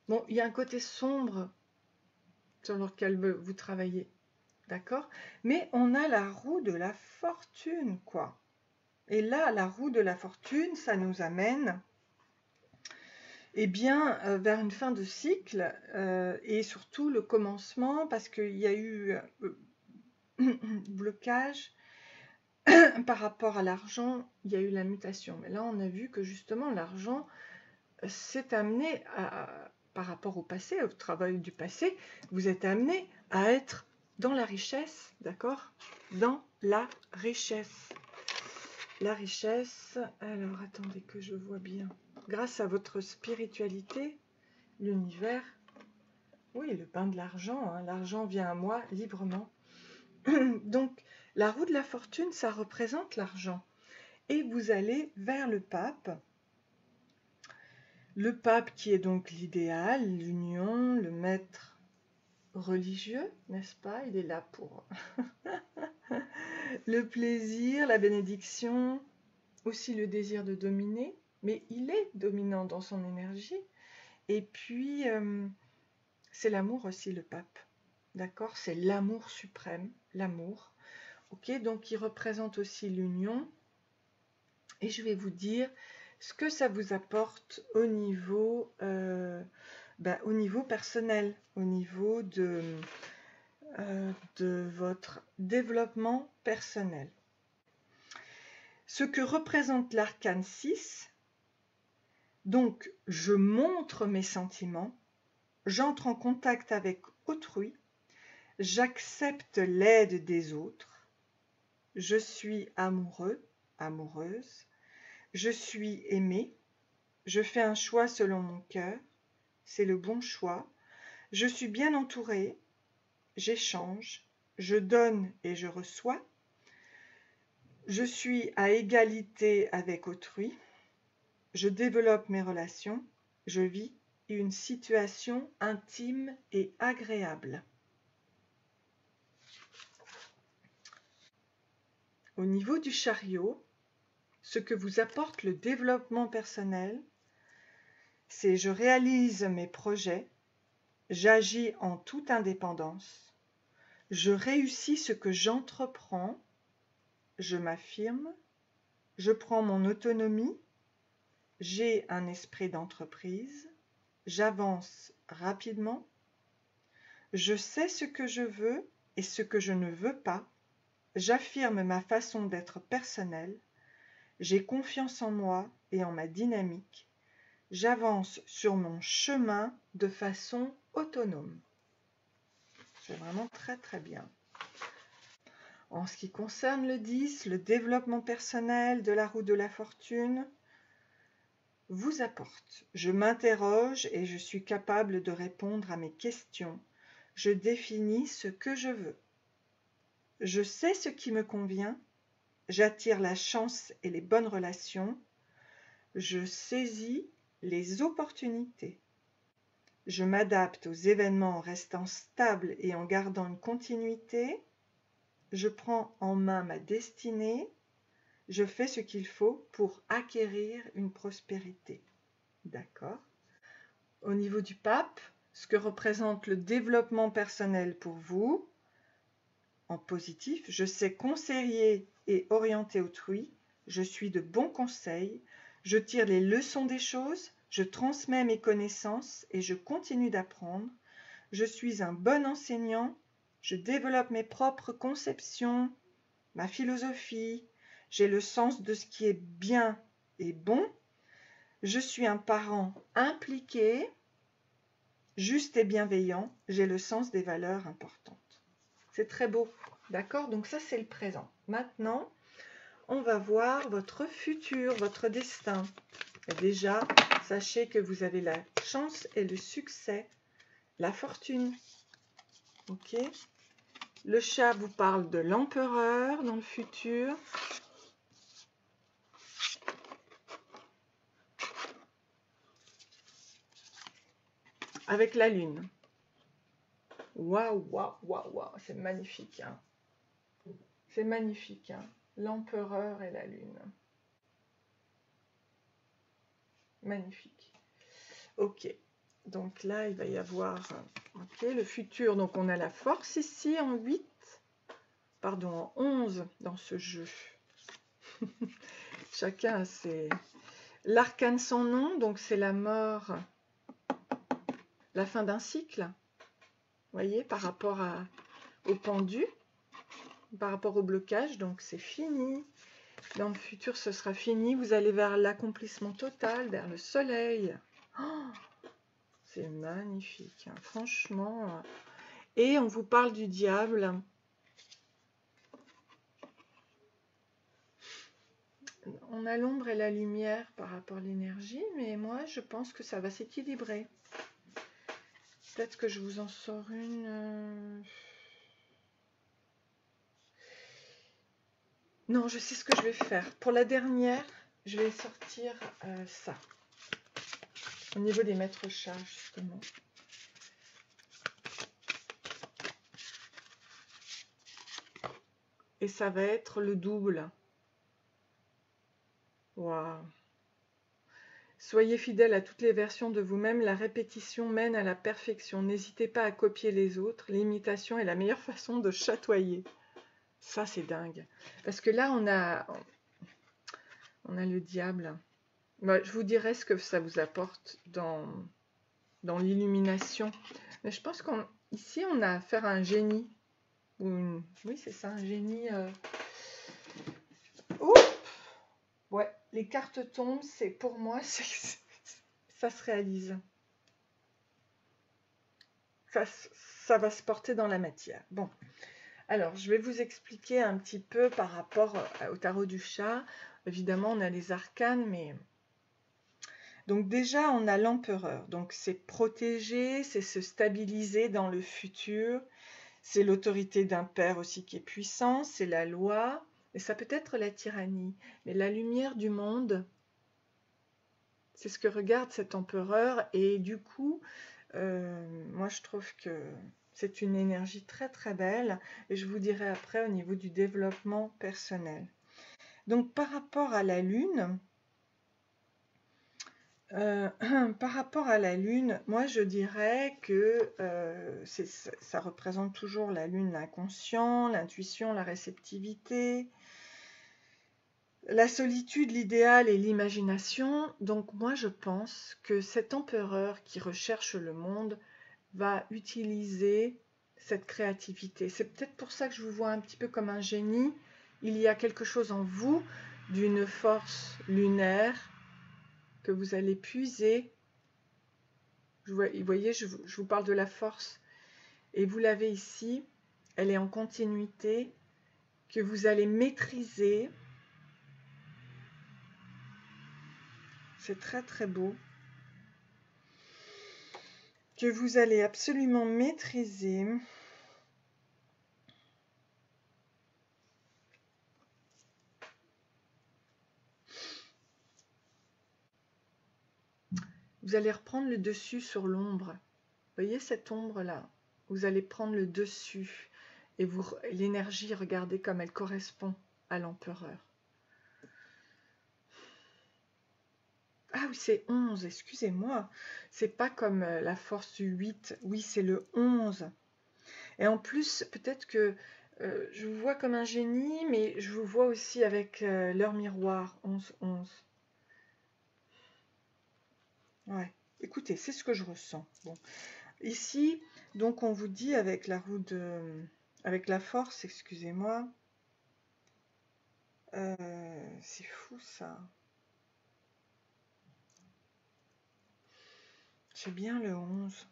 Bon, il y a un côté sombre sur lequel vous travaillez, d'accord? Mais on a la roue de la fortune, quoi. Et là, la roue de la fortune, ça nous amène vers une fin de cycle et surtout le commencement, parce qu'il y a eu blocage par rapport à l'argent, il y a eu la mutation. Mais là, on a vu que justement, l'argent s'est amené par rapport au passé, au travail du passé, vous êtes amené à être dans la richesse, d'accord? Dans la richesse. La richesse, alors attendez que je vois bien. Grâce à votre spiritualité, l'univers, oui, le pain de l'argent, hein, l'argent vient à moi librement. Donc, la roue de la fortune, ça représente l'argent. Et vous allez vers le pape. Le pape qui est donc l'idéal, l'union, le maître religieux, n'est-ce pas? Il est là pour le plaisir, la bénédiction, aussi le désir de dominer, mais il est dominant dans son énergie. Et puis, c'est l'amour aussi, le pape. D'accord? C'est l'amour suprême, l'amour. Ok? Donc, il représente aussi l'union. Et je vais vous dire ce que ça vous apporte au niveau personnel, au niveau de votre développement personnel. Ce que représente l'arcane 6, donc je montre mes sentiments, j'entre en contact avec autrui, j'accepte l'aide des autres, je suis amoureux, amoureuse, je suis aimé, je fais un choix selon mon cœur, c'est le bon choix, je suis bien entouré, j'échange, je donne et je reçois, je suis à égalité avec autrui, je développe mes relations, je vis une situation intime et agréable. Au niveau du chariot, ce que vous apporte le développement personnel, c'est je réalise mes projets, j'agis en toute indépendance, je réussis ce que j'entreprends, je m'affirme, je prends mon autonomie, j'ai un esprit d'entreprise, j'avance rapidement, je sais ce que je veux et ce que je ne veux pas, j'affirme ma façon d'être personnelle, j'ai confiance en moi et en ma dynamique, j'avance sur mon chemin de façon autonome. C'est vraiment très très bien. En ce qui concerne le 10, le développement personnel de la roue de la fortune vous apporte. Je m'interroge et je suis capable de répondre à mes questions. Je définis ce que je veux. Je sais ce qui me convient. J'attire la chance et les bonnes relations. Je saisis les opportunités. Je m'adapte aux événements en restant stable et en gardant une continuité. Je prends en main ma destinée. Je fais ce qu'il faut pour acquérir une prospérité. D'accord? Au niveau du pape, ce que représente le développement personnel pour vous, en positif, je sais conseiller et orienter autrui, je suis de bons conseils, je tire les leçons des choses, Je transmets mes connaissances et je continue d'apprendre. Je suis un bon enseignant. Je développe mes propres conceptions, ma philosophie. J'ai le sens de ce qui est bien et bon. Je suis un parent impliqué, juste et bienveillant. J'ai le sens des valeurs importantes. C'est très beau, d'accord? Donc ça, c'est le présent. Maintenant, on va voir votre futur, votre destin. Et déjà, sachez que vous avez la chance et le succès, la fortune. Ok? Le chat vous parle de l'empereur dans le futur. Avec la lune. Waouh, waouh, waouh, waouh, c'est magnifique. Hein. C'est magnifique. Hein. L'empereur et la lune. Magnifique. Ok. Donc là, il va y avoir le futur. Donc on a la force ici en 8. Pardon, en 11 dans ce jeu. Chacun a ses... L'arcane sans nom, donc c'est la mort, la fin d'un cycle. Vous voyez, par rapport au pendu, par rapport au blocage, donc c'est fini. Dans le futur, ce sera fini. Vous allez vers l'accomplissement total, vers le soleil. Oh, c'est magnifique, hein, franchement. Et on vous parle du diable. On a l'ombre et la lumière par rapport à l'énergie, mais moi, je pense que ça va s'équilibrer. Peut-être que je vous en sors une... Non, je sais ce que je vais faire. Pour la dernière, je vais sortir ça. Au niveau des maîtres chats, justement. Et ça va être le double. Waouh. Soyez fidèle à toutes les versions de vous-même. La répétition mène à la perfection. N'hésitez pas à copier les autres. L'imitation est la meilleure façon de chatoyer. Ça, c'est dingue. Parce que là, on a le diable. Bah, je vous dirai ce que ça vous apporte dans l'illumination. Mais je pense qu'ici, on a affaire à un génie. Oui, c'est ça, un génie. Ouais, les cartes tombent, c'est pour moi, ça se réalise. Ça va se porter dans la matière. Bon, alors je vais vous expliquer un petit peu par rapport au tarot du chat. Évidemment, on a les arcanes, mais... Donc déjà, on a l'empereur. Donc c'est protéger, c'est se stabiliser dans le futur. C'est l'autorité d'un père aussi qui est puissant, c'est la loi. Et ça peut être la tyrannie. Mais la lumière du monde, c'est ce que regarde cet empereur. Et du coup, moi je trouve que c'est une énergie très très belle. Et je vous dirai après au niveau du développement personnel. Donc par rapport à la lune, moi je dirais que ça représente toujours la lune, l'inconscient, l'intuition, la réceptivité, la solitude, l'idéal et l'imagination. Donc moi je pense que cet empereur qui recherche le monde va utiliser cette créativité. C'est peut-être pour ça que je vous vois un petit peu comme un génie. Il y a quelque chose en vous d'une force lunaire que vous allez puiser. Vous voyez, je vous parle de la force. Et vous l'avez ici, elle est en continuité, que vous allez maîtriser. C'est très très beau. Que vous allez absolument maîtriser. Vous allez reprendre le dessus sur l'ombre. Vous voyez cette ombre-là? Vous allez prendre le dessus. Et l'énergie, regardez comme elle correspond à l'empereur. Ah oui, c'est 11, excusez-moi. C'est pas comme la force du 8. Oui, c'est le 11. Et en plus, peut-être que je vous vois comme un génie, mais je vous vois aussi avec l'heure miroir, 11-11. Ouais. Écoutez, c'est ce que je ressens. Bon. Ici, donc on vous dit avec la roue de... avec la force, excusez-moi. C'est fou ça. J'ai bien le 11.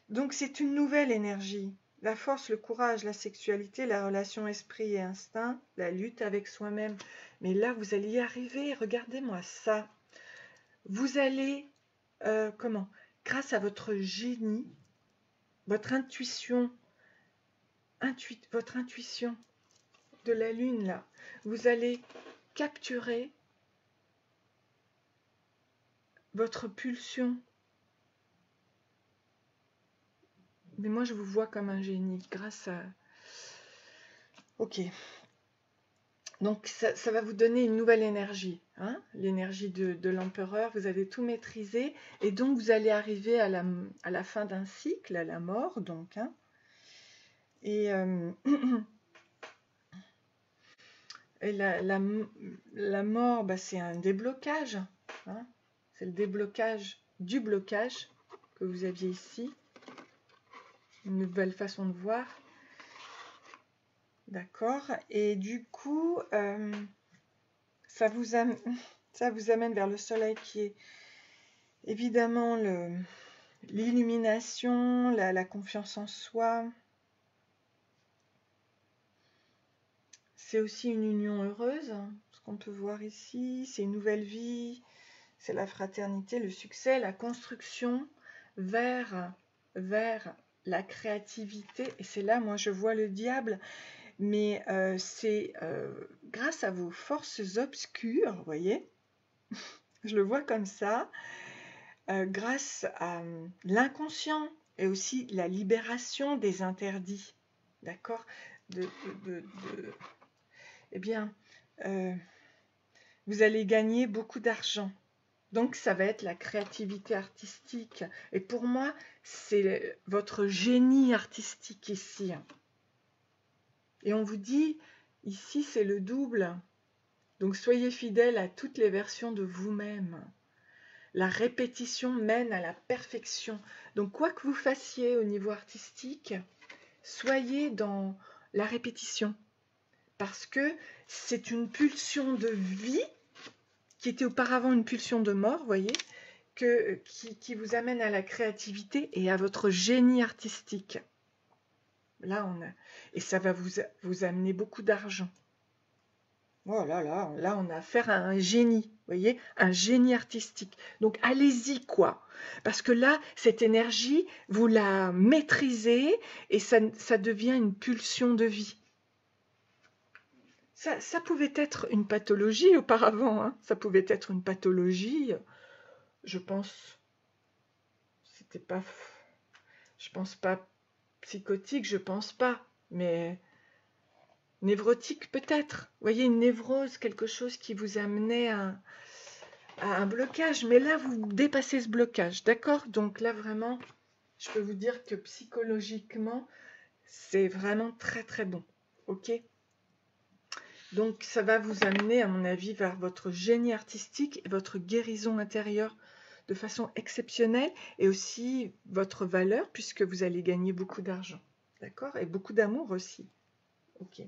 Donc c'est une nouvelle énergie. La force, le courage, la sexualité, la relation esprit et instinct, la lutte avec soi-même. Mais là, vous allez y arriver. Regardez-moi ça. Vous allez, comment? Grâce à votre génie, votre intuition, votre intuition de la lune, là, vous allez capturer votre pulsion. Mais moi, je vous vois comme un génie grâce à... Ok. Donc, ça va vous donner une nouvelle énergie, hein, l'énergie de l'empereur. Vous allez tout maîtriser. Et donc, vous allez arriver à la fin d'un cycle, à la mort, donc. Hein, et et la mort, bah, c'est un déblocage. Hein, c'est le déblocage du blocage que vous aviez ici. Une nouvelle façon de voir. D'accord. Et du coup, ça vous amène vers le soleil qui est évidemment l'illumination, la confiance en soi. C'est aussi une union heureuse, ce qu'on peut voir ici. C'est une nouvelle vie, c'est la fraternité, le succès, la construction vers la créativité. Et c'est là, moi, je vois le diable. Mais c'est grâce à vos forces obscures, vous voyez, je le vois comme ça, grâce à l'inconscient et aussi la libération des interdits, d'accord, eh bien, vous allez gagner beaucoup d'argent. Donc, ça va être la créativité artistique. Et pour moi, c'est votre génie artistique ici. Et on vous dit, ici, c'est le double. Donc, soyez fidèles à toutes les versions de vous-même. La répétition mène à la perfection. Donc, quoi que vous fassiez au niveau artistique, soyez dans la répétition. Parce que c'est une pulsion de vie qui était auparavant une pulsion de mort, vous voyez, qui vous amène à la créativité et à votre génie artistique. Là, et ça va vous amener beaucoup d'argent. Oh là là, là on a affaire à un génie, vous voyez, un génie artistique. Donc allez-y quoi, parce que là, cette énergie, vous la maîtrisez et ça devient une pulsion de vie. Ça pouvait être une pathologie auparavant, hein. Ça pouvait être une pathologie, je pense, c'était pas, je pense pas psychotique, je pense pas, mais névrotique peut-être. Vous voyez, une névrose, quelque chose qui vous amenait à un blocage. Mais là, vous dépassez ce blocage, d'accord? Donc là, vraiment, je peux vous dire que psychologiquement, c'est vraiment très très bon, ok? Donc ça va vous amener, à mon avis, vers votre génie artistique et votre guérison intérieure de façon exceptionnelle et aussi votre valeur puisque vous allez gagner beaucoup d'argent, d'accord? Et beaucoup d'amour aussi. Ok,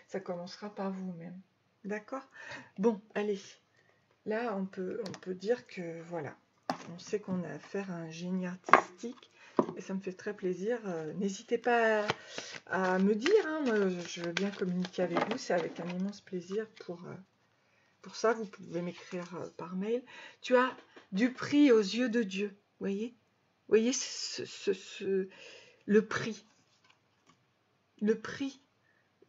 ça commencera par vous-même, d'accord? Bon, allez, là on peut dire que voilà, on sait qu'on a affaire à un génie artistique et ça me fait très plaisir. N'hésitez pas à me dire, hein, moi, je veux bien communiquer avec vous, c'est avec un immense plaisir pour ça, vous pouvez m'écrire par mail. Tu as du prix aux yeux de Dieu, voyez? Voyez le prix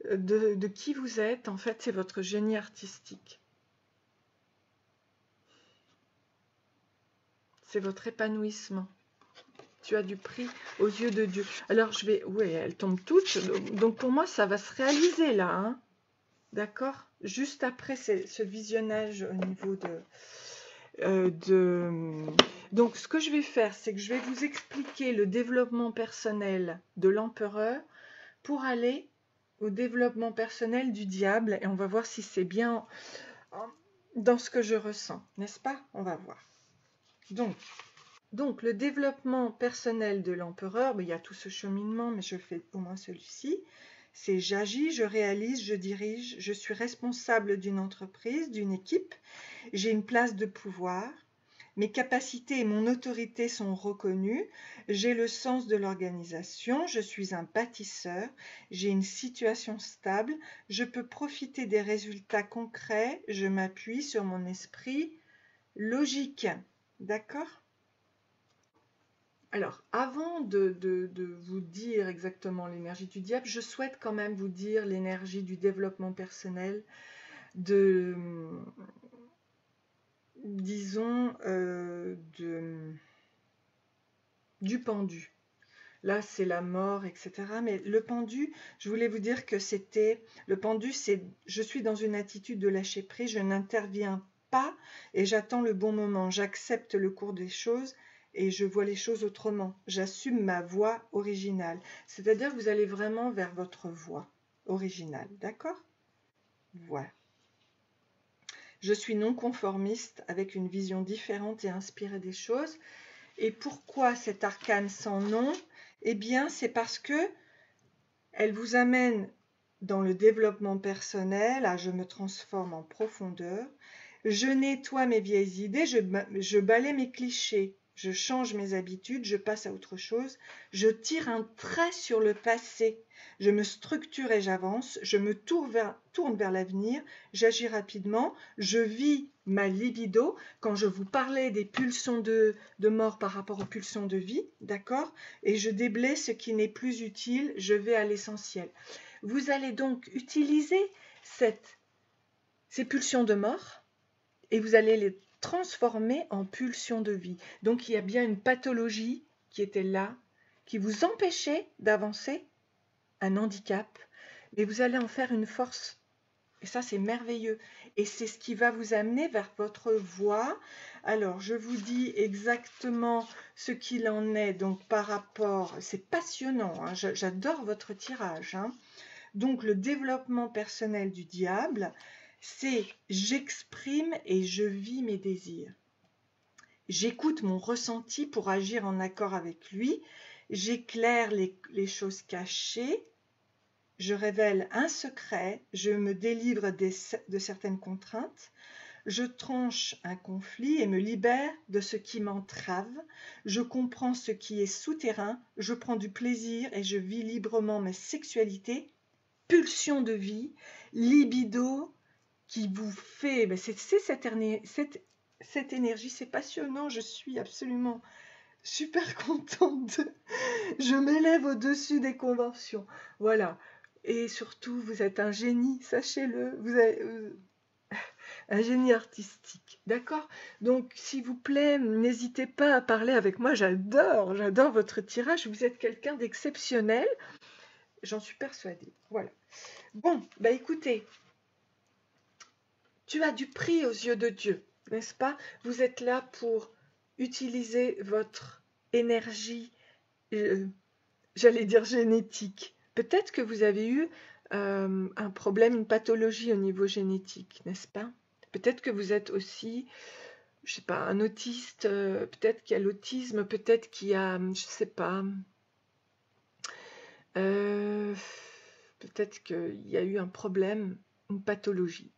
de qui vous êtes, en fait, c'est votre génie artistique. C'est votre épanouissement. Tu as du prix aux yeux de Dieu. Alors, oui, elles tombent toutes. Donc, pour moi, ça va se réaliser là. Hein, d'accord? Juste après ce visionnage au niveau Donc, ce que je vais faire, c'est que je vais vous expliquer le développement personnel de l'empereur pour aller au développement personnel du diable. Et on va voir si c'est bien dans ce que je ressens, n'est-ce pas? On va voir. Donc, le développement personnel de l'empereur, il y a tout ce cheminement, mais je fais au moins celui-ci. C'est j'agis, je réalise, je dirige, je suis responsable d'une entreprise, d'une équipe, j'ai une place de pouvoir, mes capacités et mon autorité sont reconnues, j'ai le sens de l'organisation, je suis un bâtisseur, j'ai une situation stable, je peux profiter des résultats concrets, je m'appuie sur mon esprit logique. D'accord? Alors, avant de vous dire exactement l'énergie du diable, je souhaite quand même vous dire l'énergie du développement personnel, disons, du pendu. Là, c'est la mort, etc. Mais le pendu, je voulais vous dire que le pendu, c'est je suis dans une attitude de lâcher prise, je n'interviens pas et j'attends le bon moment. J'accepte le cours des choses et je vois les choses autrement. J'assume ma voix originale. C'est-à-dire que vous allez vraiment vers votre voix originale. D'accord? Voilà. Je suis non conformiste avec une vision différente et inspirée des choses. Et pourquoi cet arcane sans nom? Eh bien, c'est parce que elle vous amène dans le développement personnel, à je me transforme en profondeur, je nettoie mes vieilles idées, je balaie mes clichés, je change mes habitudes, je passe à autre chose, je tire un trait sur le passé, je me structure et j'avance, je me tourne vers l'avenir, j'agis rapidement, je vis ma libido. Quand je vous parlais des pulsions de mort par rapport aux pulsions de vie, d'accord? Et je déblaye ce qui n'est plus utile, je vais à l'essentiel. Vous allez donc utiliser ces pulsions de mort et vous allez les transformer en pulsions de vie. Donc il y a bien une pathologie qui était là, qui vous empêchait d'avancer, un handicap, mais vous allez en faire une force. Et ça, c'est merveilleux. Et c'est ce qui va vous amener vers votre voie. Alors, je vous dis exactement ce qu'il en est. Donc, par rapport... C'est passionnant. Hein, j'adore votre tirage. Hein. Donc, le développement personnel du diable, c'est j'exprime et je vis mes désirs. J'écoute mon ressenti pour agir en accord avec lui. J'éclaire les choses cachées. Je révèle un secret, je me délivre de certaines contraintes, je tranche un conflit et me libère de ce qui m'entrave, je comprends ce qui est souterrain, je prends du plaisir et je vis librement ma sexualité, pulsion de vie, libido qui vous fait... C'est cette énergie, c'est passionnant, je suis absolument super contente. Je m'élève au-dessus des conventions. Voilà. Et surtout, vous êtes un génie, sachez-le. Vous êtes un génie artistique. D'accord? Donc, s'il vous plaît, n'hésitez pas à parler avec moi. J'adore votre tirage. Vous êtes quelqu'un d'exceptionnel. J'en suis persuadée. Voilà. Bon, bah écoutez, tu as du prix aux yeux de Dieu, n'est-ce pas? Vous êtes là pour utiliser votre énergie, j'allais dire génétique. Peut-être que vous avez eu un problème, une pathologie au niveau génétique, n'est-ce pas? Peut-être que vous êtes aussi, je sais pas, un autiste, peut-être qu'il y a l'autisme, peut-être qu'il y a, je sais pas, peut-être qu'il y a eu un problème, une pathologie.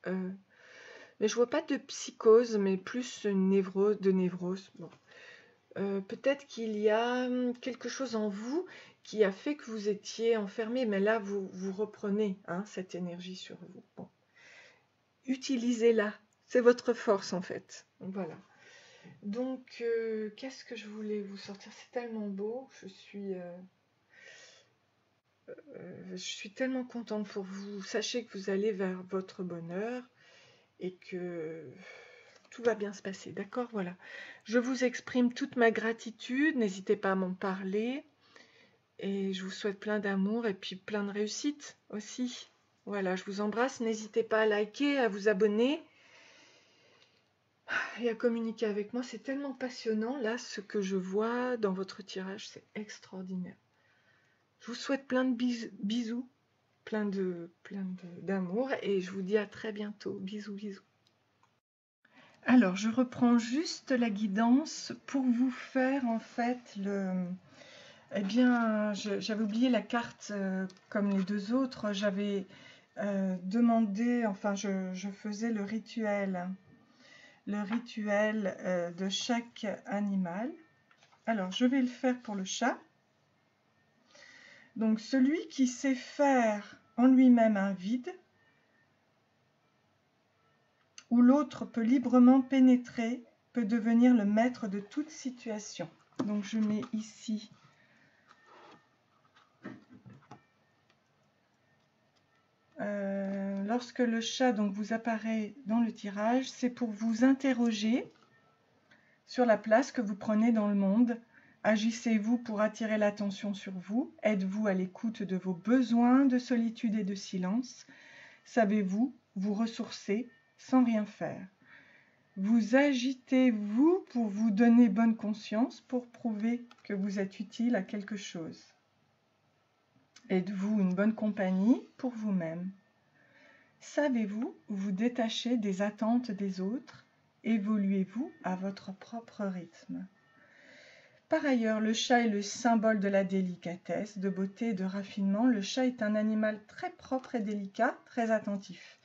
Mais je vois pas de psychose, mais plus une névrose. Bon. Peut-être qu'il y a quelque chose en vous qui a fait que vous étiez enfermé, mais là, vous reprenez hein, cette énergie sur vous. Bon. Utilisez-la. C'est votre force, en fait. Voilà. Donc, qu'est-ce que je voulais vous sortir? C'est tellement beau. Je suis tellement contente pour vous. Sachez que vous allez vers votre bonheur et que tout va bien se passer, d'accord? Voilà. Je vous exprime toute ma gratitude, n'hésitez pas à m'en parler. Et je vous souhaite plein d'amour et puis plein de réussite aussi. Voilà, je vous embrasse. N'hésitez pas à liker, à vous abonner et à communiquer avec moi. C'est tellement passionnant, là, ce que je vois dans votre tirage. C'est extraordinaire. Je vous souhaite plein de bisous, plein d'amour et je vous dis à très bientôt. Bisous, bisous. Alors, je reprends juste la guidance pour vous faire en fait Eh bien, j'avais oublié la carte comme les deux autres. J'avais demandé, enfin, je faisais le rituel de chaque animal. Alors, je vais le faire pour le chat. Donc, celui qui sait faire en lui-même un vide, où l'autre peut librement pénétrer, peut devenir le maître de toute situation. Donc, je mets ici lorsque le chat donc vous apparaît dans le tirage, c'est pour vous interroger sur la place que vous prenez dans le monde. Agissez-vous pour attirer l'attention sur vous? Êtes-vous à l'écoute de vos besoins de solitude et de silence? Savez-vous vous ressourcer sans rien faire? Vous agitez-vous pour vous donner bonne conscience, pour prouver que vous êtes utile à quelque chose? Êtes-vous une bonne compagnie pour vous-même? Savez-vous vous détacher des attentes des autres? Évoluez-vous à votre propre rythme? Par ailleurs, le chat est le symbole de la délicatesse, de beauté et de raffinement. Le chat est un animal très propre et délicat, très attentif.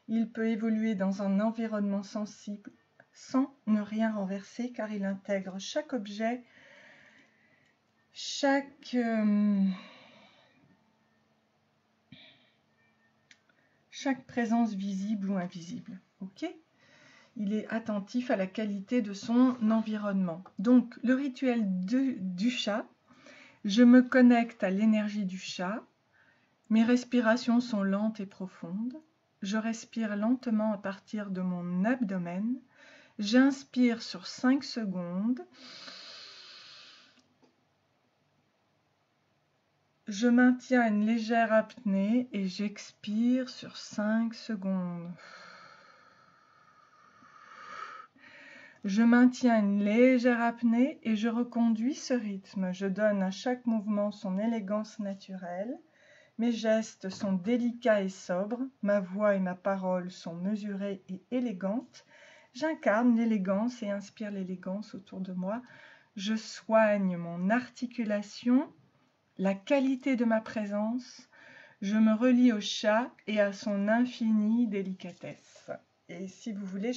Il peut évoluer dans un environnement sensible sans ne rien renverser car il intègre chaque objet, chaque présence visible ou invisible. Ok ? Il est attentif à la qualité de son environnement. Donc, le rituel du chat, je me connecte à l'énergie du chat. Mes respirations sont lentes et profondes. Je respire lentement à partir de mon abdomen. J'inspire sur 5 secondes. Je maintiens une légère apnée et j'expire sur 5 secondes. Je maintiens une légère apnée et je reconduis ce rythme. Je donne à chaque mouvement son élégance naturelle. Mes gestes sont délicats et sobres. Ma voix et ma parole sont mesurées et élégantes. J'incarne l'élégance et inspire l'élégance autour de moi. Je soigne mon articulation, la qualité de ma présence. Je me relie au chat et à son infinie délicatesse. Et si vous voulez,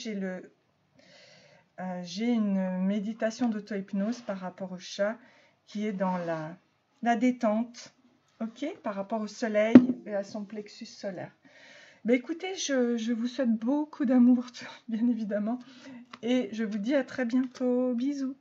j'ai une méditation d'auto-hypnose par rapport au chat qui est dans la détente, ok, par rapport au soleil et à son plexus solaire. Ben écoutez, je vous souhaite beaucoup d'amour, bien évidemment, et je vous dis à très bientôt. Bisous.